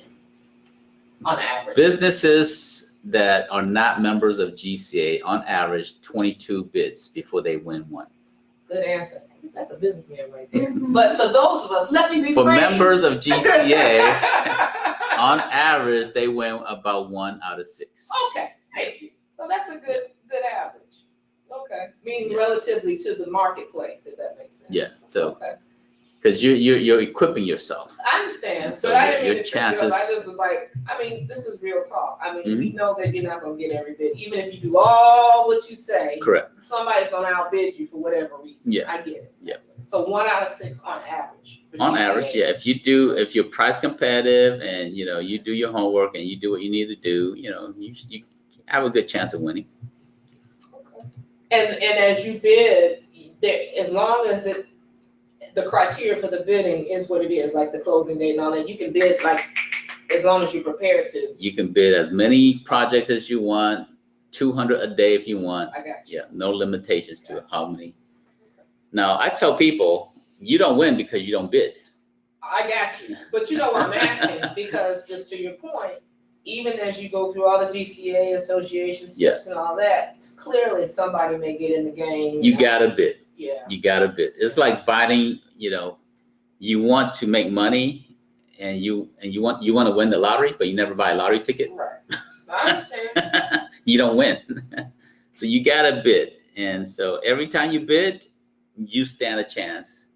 on average? Businesses that are not members of GCA, on average, 22 bids before they win one. Good answer. That's a businessman right there. But for those of us, let me be For frank. members of GCA, on average, they win about 1 out of 6. Okay, thank you. So that's a good average. Okay, meaning Yeah. relatively to the marketplace, if that makes sense. Yeah, so, Okay. because you're equipping yourself. I understand, So but I didn't your mean to trip you up. I chances- just was like, I mean, this is real talk. I mean, Mhm. we know that you're not gonna get every bid, even if you do all what you say. Correct. Somebody's gonna outbid you for whatever reason. Yeah. I get it. Yeah. So 1 out of 6 on average. for On GCA. average, yeah, if you're price competitive and, you do your homework and you do what you need to do, you have a good chance of winning. Okay. And as you bid, as long as the criteria for the bidding is what it is, like the closing date and all that, you can bid like, as long as you're prepared to. You can bid as many projects as you want, 200 a day if you want. I got you. Yeah, no limitations to how many. Now, I tell people, you don't win because you don't bid. I got you, but you know what I'm asking, because just to your point, even as you go through all the GCA association steps and all that, clearly somebody may get in the game. You gotta bid. Yeah. You gotta bid. It's like buying, you want to make money and you want to win the lottery, but you never buy a lottery ticket. Right. I understand. You don't win. So you gotta bid. And so every time you bid, you stand a chance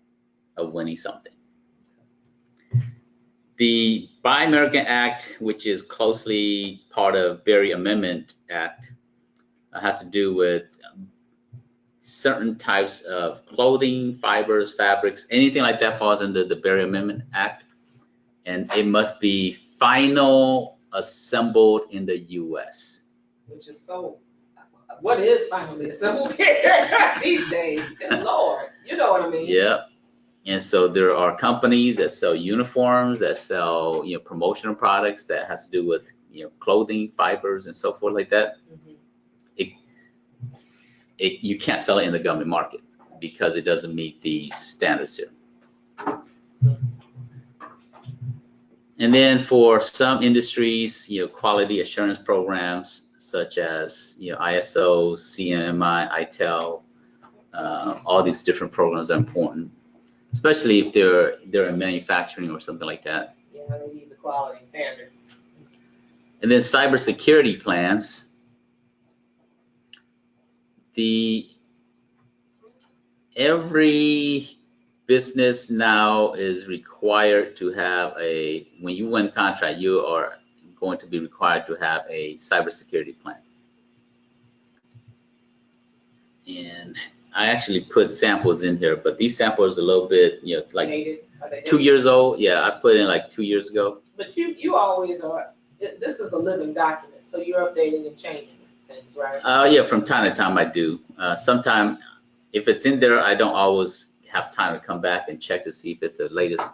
of winning something. The Buy American Act, which is closely part of Berry Amendment Act, has to do with certain types of clothing, fibers, fabrics, anything like that falls under the Berry Amendment Act. And it must be final assembled in the US. Which is so, what is finally assembled here these days? Good Lord, you know what I mean? Yep. And so there are companies that sell uniforms, that sell, promotional products that has to do with, clothing, fibers, and so forth like that. Mhm. You can't sell it in the government market because it doesn't meet these standards here. And then for some industries, quality assurance programs such as, ISO, CMI, ITEL, all these different programs are important, especially if they're in manufacturing or something like that. Yeah, they need the quality standard. And then cybersecurity plans. Every business now is required to have when you win contract, you are going to be required to have a cybersecurity plan. And I actually put samples in here, but these samples are a little bit, like Dated. Are they 2 dated? years old. Yeah, I put in like 2 years ago. But you always are, this is a living document, so you're updating and changing things, right? Yeah, from time to time I do. Sometime if it's in there, I don't always have time to come back and check to see if it's the latest.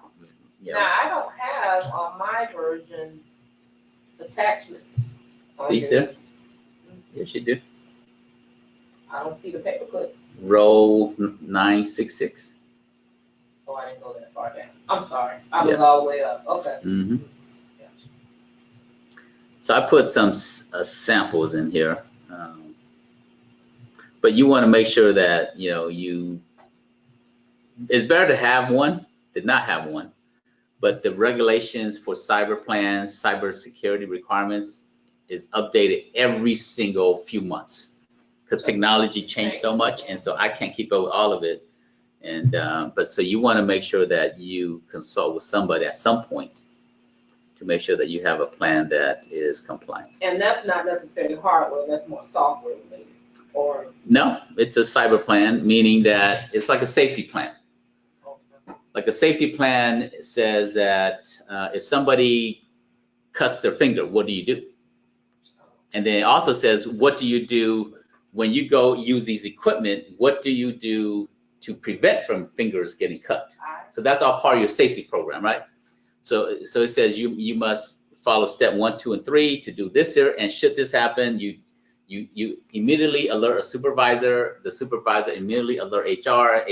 Now, I don't have on my version attachments. on These here. there? Yes, you do. I don't see the paperclip. Row 966. Oh, I didn't go that far down. I'm sorry. I was all the way up. Okay. Mm-hmm. Gotcha. So I put some samples in here, but you want to make sure that it's better to have one than not have one. But the regulations for cyber plans, cyber security requirements is updated every single few months because technology changed so much, and so I can't keep up with all of it. And but so you want to make sure that you consult with somebody at some point to make sure that you have a plan that is compliant. And that's not necessarily hardware, that's more software related, or? No, it's a cyber plan, meaning that it's like a safety plan. Okay. Like a safety plan says that if somebody cuts their finger, what do you do? And then it also says, what do you do when you go use these equipment? What do you do to prevent from fingers getting cut? So that's all part of your safety program, right? So it says you must follow step 1, 2, and 3 to do this here. And should this happen, you immediately alert a supervisor. The supervisor immediately alert HR.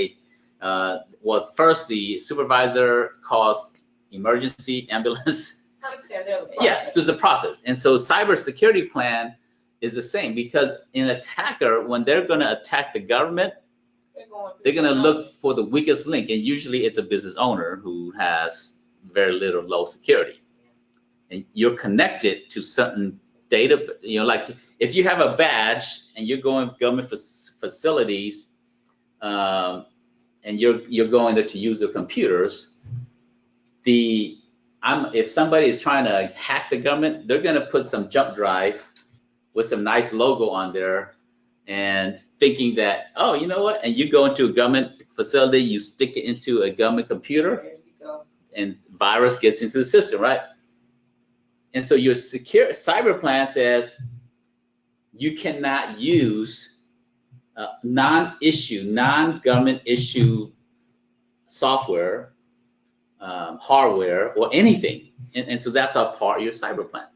Well, first the supervisor calls emergency ambulance. I understand there's a process. Yeah, there's a process. And so cybersecurity plan is the same, because an attacker, when they're going to attack the government, they're going to look for the weakest link. And usually it's a business owner who has very little low security. And you're connected to certain data, like if you have a badge and you're going to government facilities and you're going there to use their computers, if somebody is trying to hack the government, they're going to put some jump drive with some nice logo on there and thinking that, oh, you know what? And you go into a government facility, you stick it into a government computer, There you go. and virus gets into the system, right? And so your secure cyber plan says you cannot use non-government issue software, hardware, or anything. And so that's a part of your cyber plan.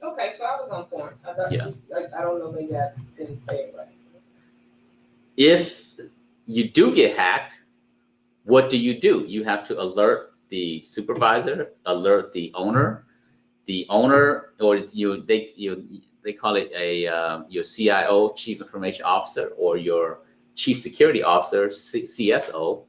Okay, so I was on point. I don't know, maybe I didn't say it right. If you do get hacked, what do? You have to alert the supervisor, alert the owner. The owner, or they call it your CIO, Chief Information Officer, or your Chief Security Officer, CSO.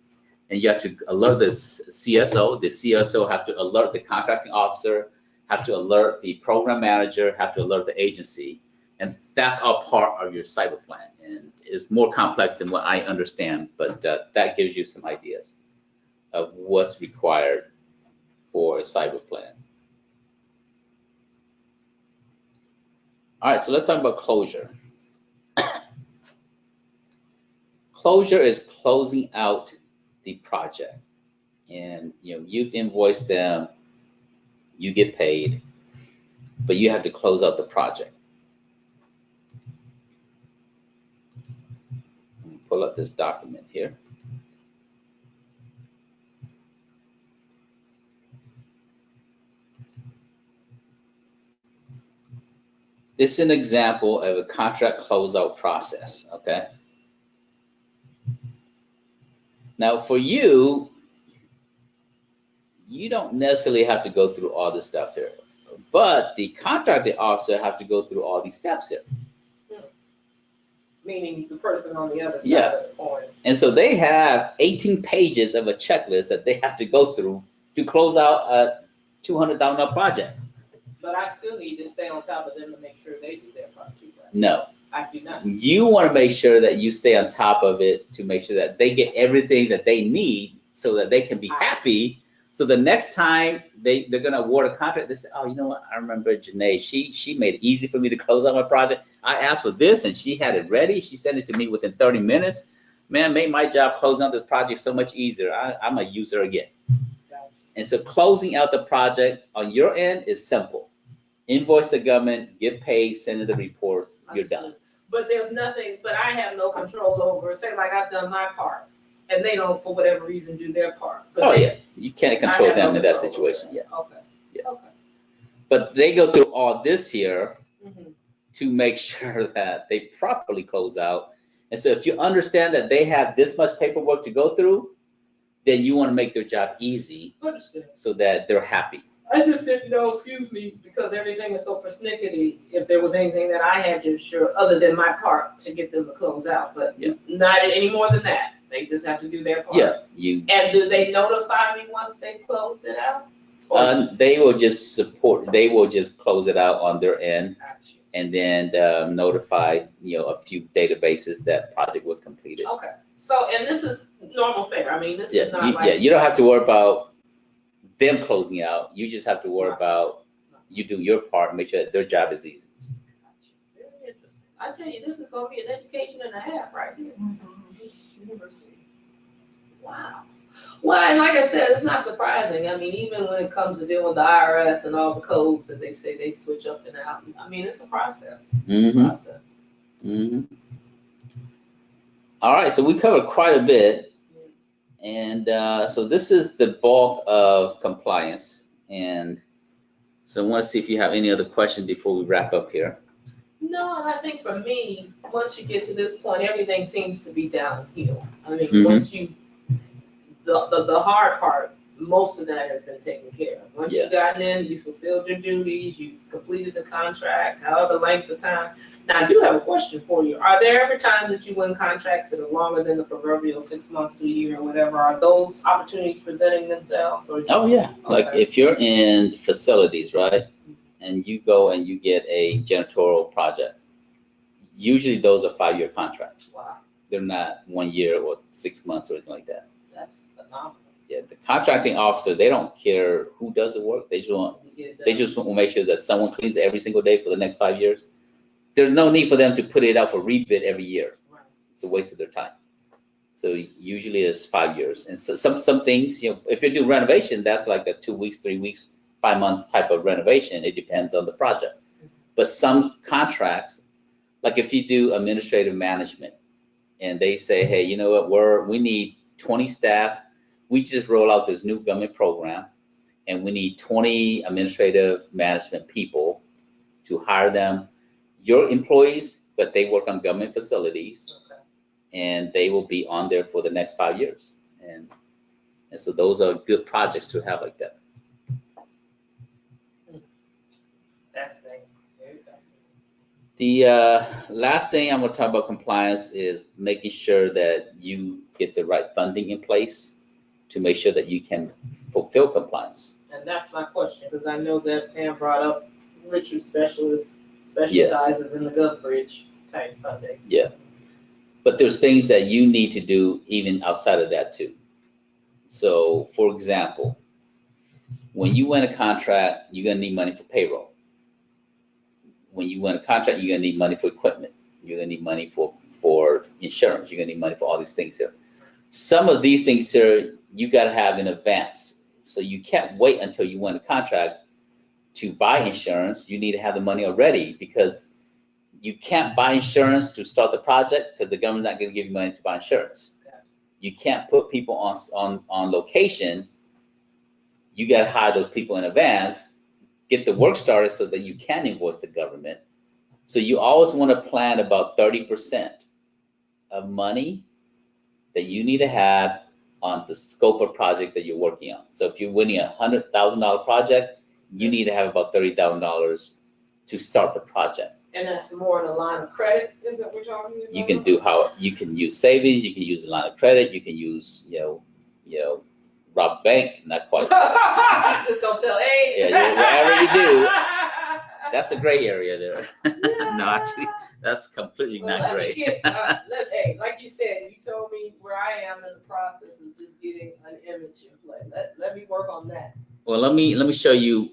And you have to alert the CSO. The CSO have to alert the contracting officer, have to alert the program manager, have to alert the agency. And that's all part of your cyber plan. And it's more complex than what I understand, but that gives you some ideas of what's required for a cyber plan. All right, so let's talk about closure. Closure is closing out the project, and you invoice them, you get paid, but you have to close out the project. Let me pull up this document here. This is an example of a contract closeout process, okay? Now for you don't necessarily have to go through all this stuff here, but the contracting officer have to go through all these steps here. Meaning the person on the other side of the coin. And so they have 18 pages of a checklist that they have to go through to close out a $200,000 project. But I still need to stay on top of them to make sure they do their part too, right? No. I do not. You want to make sure that you stay on top of it to make sure that they get everything that they need so that they can be happy. So the next time they're going to award a contract, they say, oh, you know what? I remember Janae, she made it easy for me to close out my project. I asked for this and she had it ready. She sent it to me within 30 minutes. Man, made my job closing out this project so much easier. I'm going to use her again. And so closing out the project on your end is simple. Invoice the government, get paid, send in the reports, you're done. But there's nothing, but I have no control over, say like I've done my part and they don't, for whatever reason, do their part. But yeah, you can't control them in that situation, Okay. Yeah. Okay. But they go through all this here Mm-hmm. to make sure that they properly close out. And so if you understand that they have this much paperwork to go through, then you want to make their job easy so that they're happy. I just didn't know, excuse me, because everything is so persnickety, if there was anything that I had to ensure other than my part to get them to close out, but not any more than that. They just have to do their part. Yeah, And do they notify me once they closed it out? they will just close it out on their end. and then notify, a few databases that project was completed. Okay, so, and this is normal fare, I mean, this is not like. You don't have to worry about them closing out. You just have to worry about you do your part, make sure that their job is easy. Very interesting. I tell you, this is gonna be an education and a half right here. University. Wow. Well, and like I said, it's not surprising. I mean, even when it comes to dealing with the IRS and all the codes that they say they switch up and out, I mean, it's a process. Process. All right, so we covered quite a bit. And so this is the bulk of compliance. And so I want to see if you have any other questions before we wrap up here. No, and I think for me, once you get to this point, everything seems to be downhill. I mean, once you, the hard part, most of that has been taken care of. Once you've gotten in, you fulfilled your duties, you completed the contract, however length of time. Now, I do have a question for you. Are there ever times that you win contracts that are longer than the proverbial 6 months to a year or whatever? Are those opportunities presenting themselves? Or Oh, yeah. Okay. Like if you're in facilities, right, and you go and you get a janitorial project, usually those are 5-year contracts. Wow. They're not 1 year or 6 months or anything like that. That's phenomenal. Yeah, the contracting officer, they don't care who does the work. They just want to make sure that someone cleans it every single day for the next 5 years. There's no need for them to put it out for rebid every year. Right. It's a waste of their time. So usually it's 5 years. And so some things, if you do renovation, that's like a 2 weeks, 3 weeks, 5 months type of renovation. It depends on the project. But some contracts, like if you do administrative management and they say, hey, you know what, we need 20 staff. We just roll out this new government program and we need 20 administrative management people to hire them, your employees, but they work on government facilities. Okay. And they will be on there for the next 5 years. And so those are good projects to have like that. Fascinating. Very fascinating. The last thing I'm going to talk about compliance is making sure that you get the right funding in place to make sure that you can fulfill compliance. And that's my question, because I know that Pam brought up Richard specializes in the GovBridge type funding. Yeah. But there's things that you need to do even outside of that too. So for example, when you win a contract, you're gonna need money for payroll. When you win a contract, you're gonna need money for equipment. You're gonna need money for insurance. You're gonna need money for all these things here. Some of these things here, you gotta have in advance. So you can't wait until you win a contract to buy insurance. You need to have the money already, because you can't buy insurance to start the project because the government's not going to give you money to buy insurance. You can't put people on location. You got to hire those people in advance, get the work started so that you can invoice the government. So you always want to plan about 30% of money that you need to have on the scope of project that you're working on. So if you're winning a $100,000 project, you need to have about $30,000 to start the project. And that's more in a line of credit, is that what you're talking about? You can do you can use savings, you can use a line of credit, you can use, rob a bank, not quite. Just don't tell A. Yeah, whatever you do, that's the gray area there. Yeah. No, actually, that's completely not gray. Hey, like you said, you told me where I am in the process is just getting an image in play. Let me work on that. Well, let me show you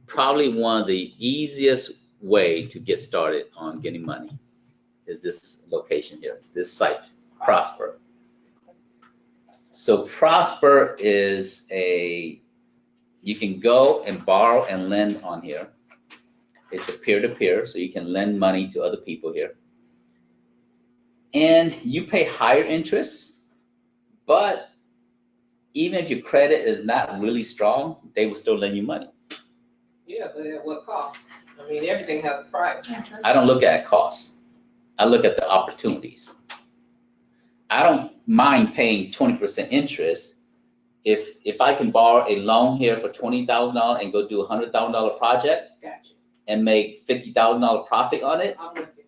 probably one of the easiest way to get started on getting money is this location here, this site, Prosper. So Prosper is you can go and borrow and lend on here. It's a peer-to-peer, so you can lend money to other people here. And you pay higher interest, but even if your credit is not really strong, they will still lend you money. Yeah, but at what cost? I mean, everything has a price. I don't look at costs. I look at the opportunities. I don't mind paying 20% interest if I can borrow a loan here for $20,000 and go do a $100,000 project. Gotcha. And make $50,000 profit on it. I'm with you.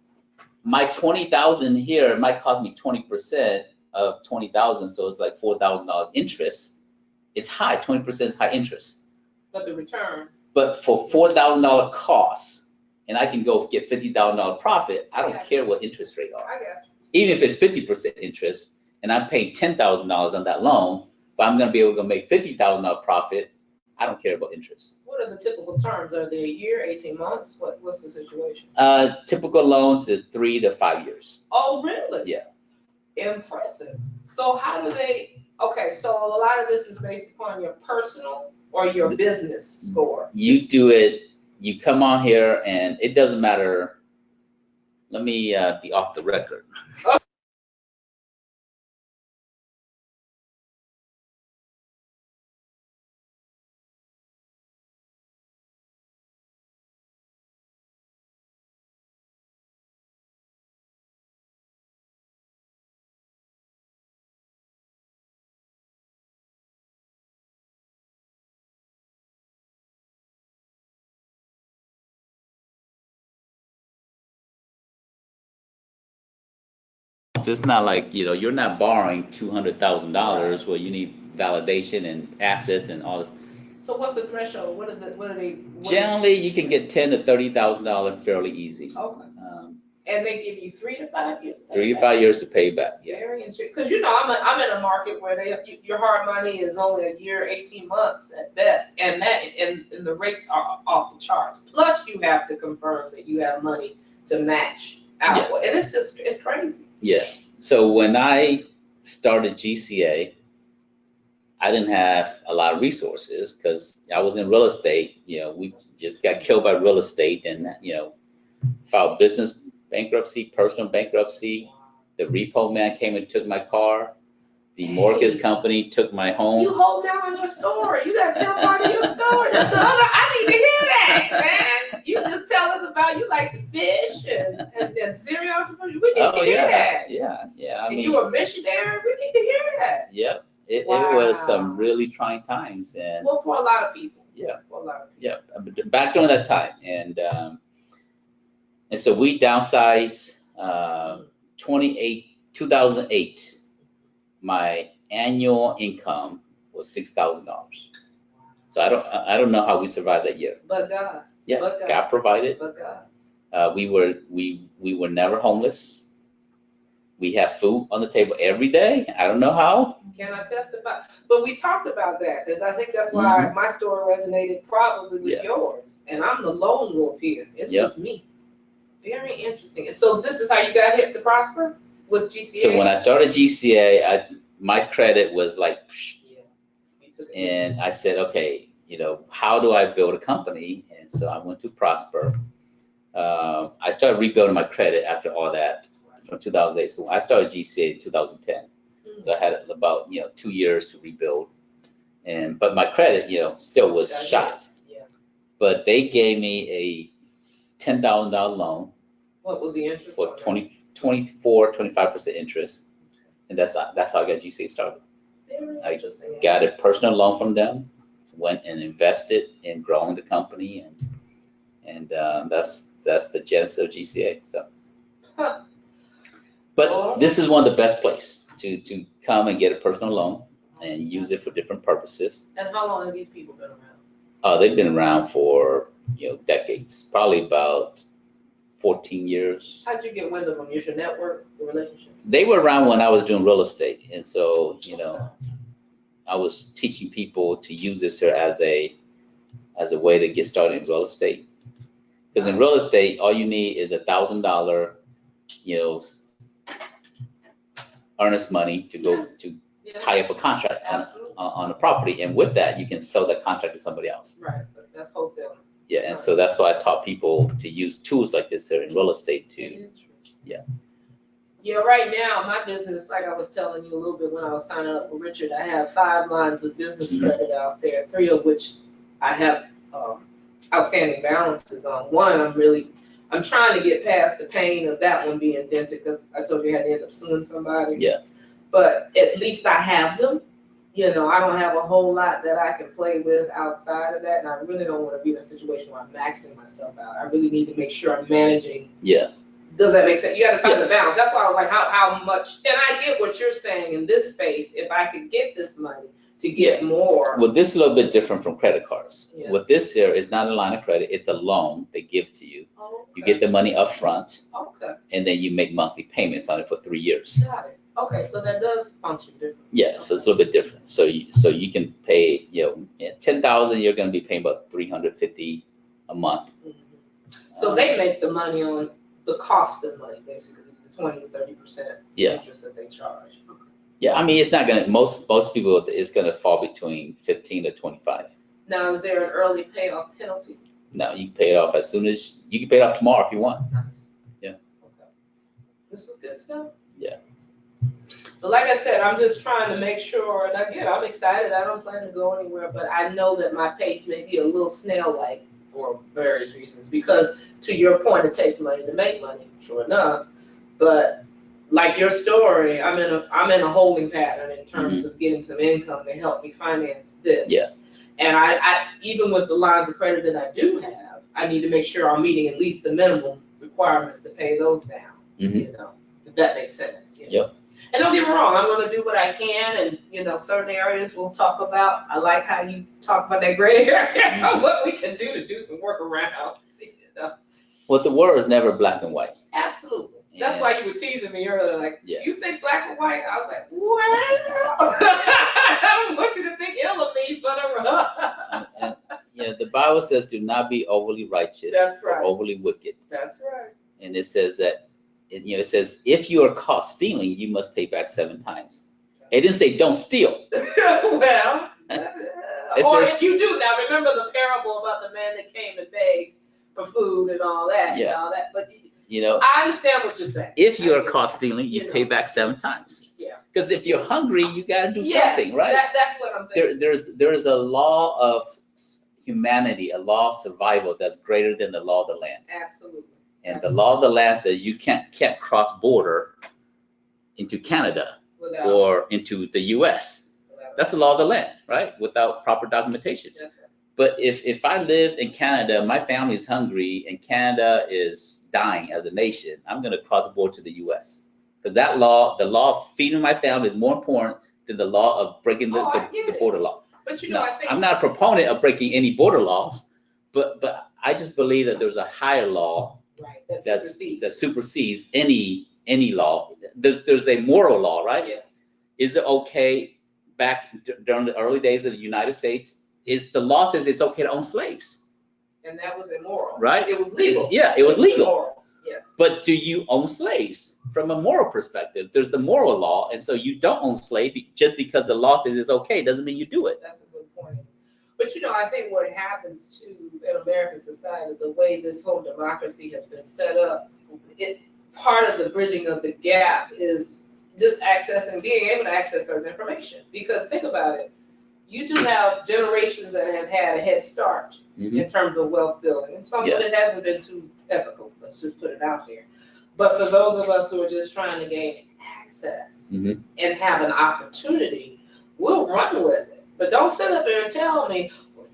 My $20,000 here might cost me 20% of $20,000, so it's like $4,000 interest. It's high. 20% is high interest. But the return. But for $4,000 costs and I can go get $50,000 profit, I don't Yeah. care what interest rate are. I got you. Even if it's 50% interest, and I'm paying $10,000 on that loan, but I'm gonna be able to make $50,000 profit, I don't care about interest. What are the typical terms? Are they a year, 18 months? What's the situation? Typical loans is 3 to 5 years. Oh, really? Yeah. Impressive. So how do they, okay, so a lot of this is based upon your personal or your business score? You do it, you come on here, and it doesn't matter. Let me be off the record. So it's not like, you're not borrowing $200,000 where you need validation and assets and all this. So what's the threshold? What are they? Generally, you can get $10,000 to $30,000 fairly easy. Okay. And they give you 3 to 5 years? 3 to 5 years to pay back, yeah. Very interesting. Because, I'm in a market where your hard money is only a year, 18 months at best. And the rates are off the charts. Plus, you have to confirm that you have money to match out. Yeah. And it's crazy. Yeah. So when I started GCA, I didn't have a lot of resources because I was in real estate. We just got killed by real estate and, filed business bankruptcy, personal bankruptcy. The repo man came and took my car. The mortgage company took my home. You hold down on your story. You got to tell part of your story. That's the other, I need to hear that, man. You just tell us about you like to fish and serial entrepreneur. We need to hear that. Yeah. And you a missionary. We need to hear that. Yep. It was some really trying times. And well, for a lot of people. Yeah. For a lot of people. Yeah. Back during that time. And so we downsized 2008. My annual income was $6,000. So I don't know how we survived that year. But God. Yeah, but God provided. But God. We were never homeless. We have food on the table every day. I don't know how. Can I testify? But we talked about that because I think that's why my story resonated probably with yours. And I'm the lone wolf here. It's just me. Very interesting. So this is how you got hit to prosper with GCA? So when I started GCA, my credit was like, psh, and I said, okay, how do I build a company? And so I went to Prosper. I started rebuilding my credit after all that from 2008. So I started GCA in 2010. So I had about 2 years to rebuild, but my credit still was shot. Yeah. But they gave me a $10,000 loan. What was the interest? For 25% interest, and that's how I got GCA started. Very I interesting. got a personal loan from them, went and invested in growing the company, and that's the genesis of GCA. So, but this is one of the best places to come and get a personal loan and use it for different purposes. And how long have these people been around? They've been around for decades, probably about 14 years. How'd you get wind of them? Use your network, the relationship? They were around when I was doing real estate, and so I was teaching people to use this here as a way to get started in real estate. Because in real estate, all you need is $1,000, earnest money to go to tie up a contract on a property, and with that, you can sell that contract to somebody else. Right, that's wholesale. Yeah, and so that's why I taught people to use tools like this here in real estate too. Yeah, right now, my business, like I was telling you a little bit when I was signing up with Richard, I have 5 lines of business credit out there, 3 of which I have outstanding balances on. One, I'm trying to get past the pain of that one being dented because I told you I had to end up suing somebody. Yeah. But at least I have them. I don't have a whole lot that I can play with outside of that, and I really don't want to be in a situation where I'm maxing myself out. I really need to make sure I'm managing. Yeah. Does that make sense? You got to find the balance. That's why I was like, how much? And I get what you're saying in this space. If I could get this money, to get more. Well, this is a little bit different from credit cards. Yeah. With this here, it's not a line of credit, it's a loan they give to you. Oh, You okay. get the money up front, Okay, and then you make monthly payments on it for 3 years. got it. Okay, so that does function different. Yeah, so it's a little bit different. So you can pay, 10,000, you're gonna be paying about 350 a month. So they make the money on the cost of money, basically, the 20 to 30% Yeah. interest that they charge. Okay. Yeah, I mean, it's not gonna, most people, it's gonna fall between 15 to 25. Now, is there an early payoff penalty? No, you can pay it off as soon as, you can pay it off tomorrow if you want. Nice. Yeah. Okay. This was good stuff. Yeah. But like I said, I'm just trying to make sure, and again, I'm excited. I don't plan to go anywhere, but I know that my pace may be a little snail-like for various reasons. Because to your point, it takes money to make money, sure enough. But like your story, I'm in a holding pattern in terms of getting some income to help me finance this. Yeah. And I even with the lines of credit that I do have, I need to make sure I'm meeting at least the minimum requirements to pay those down. Mhm. If that makes sense. Yep. And don't get me wrong, I'm gonna do what I can, and certain areas we'll talk about. I like how you talk about that gray area, what we can do some work around. Well, the world is never black and white. Absolutely. That's Yeah. why you were teasing me earlier, like, Yeah. you think black and white? I was like, well, I don't want you to think ill of me, but And, the Bible says, do not be overly righteous That's right. or overly wicked. that's right. And it says that, it says, if you are caught stealing, you must pay back 7 times. It didn't say don't steal. Well, It or says- if you do, now remember the parable about the man that came and begged for food and all that, Yeah. and all that, but You know, I understand what you're saying. if you I are get caught it. stealing, you You pay know. back 7 times. Yeah. Because if you're hungry, you got to do Yes, something, right? that's what I'm thinking. There's a law of humanity, a law of survival that's greater than the law of the land. Absolutely. And the law of the land says you can't cross border into Canada Without, or into the US. That's the law of the land, right? Without proper documentation. That's right. But if I live in Canada, my family is hungry and Canada is dying as a nation, I'm gonna cross the border to the US. Because that law, the law of feeding my family is more important than the law of breaking Oh, I get the it. border law. But No, I think I'm not a proponent of breaking any border laws, but I just believe that there's a higher law right, that's that supersedes any law. There's a moral law, right? Yes. Is it okay back during the early days of the United States? Is the law says it's okay to own slaves, And that was immoral. right? It was legal. Yeah, it was legal. Immoral. Yeah. But do you own slaves? From a moral perspective, there's the moral law, and so you don't own slaves just because the law says it's okay doesn't mean you do it. That's a good point. But I think what happens too in American society, the way this whole democracy has been set up, part of the bridging of the gap is just being able to access certain information. Because think about it, you just have generations that have had a head start Mhm. in terms of wealth building, and some Yeah. of it hasn't been too ethical. Let's just put it out there. But for those of us who are just trying to gain access Mhm. and have an opportunity, we'll run with it. But don't sit up there and tell me, well,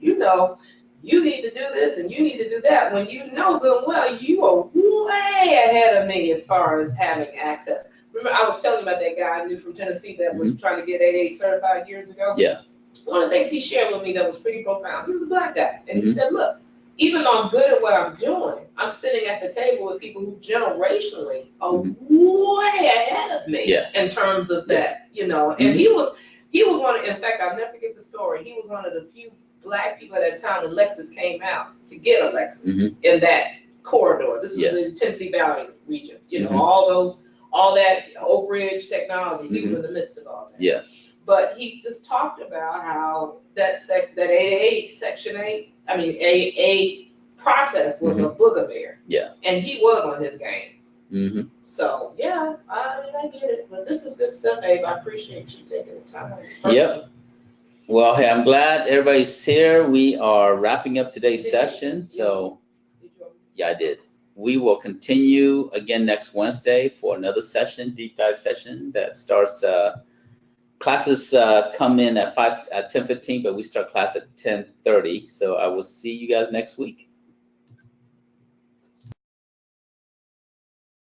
you need to do this and you need to do that, when you know good and well you are way ahead of me as far as having access. Remember, I was telling you about that guy I knew from Tennessee that was trying to get AA certified years ago? Yeah. One of the things he shared with me that was pretty profound, he was a black guy, and he said, look, even though I'm good at what I'm doing, I'm sitting at the table with people who generationally are way ahead of me in terms of that, and he was one of, in fact, I'll never forget the story, he was one of the few black people at that time when Lexus came out to get a Lexus in that corridor. This was the Tennessee Valley region, all that Oak Ridge technologies, he was in the midst of all that. Yeah. But he just talked about how that AA Section 8, AA process was a booger-bear. Yeah. And he was on his game. Mm-hmm. So, yeah, I get it. But this is good stuff, Abe. I appreciate you taking the time. Yep. Well, hey, I'm glad everybody's here. We are wrapping up today's session. So, yeah, I did. We will continue again next Wednesday for another session, deep dive session that starts. Classes come in at 10:15, but we start class at 10:30. So I will see you guys next week.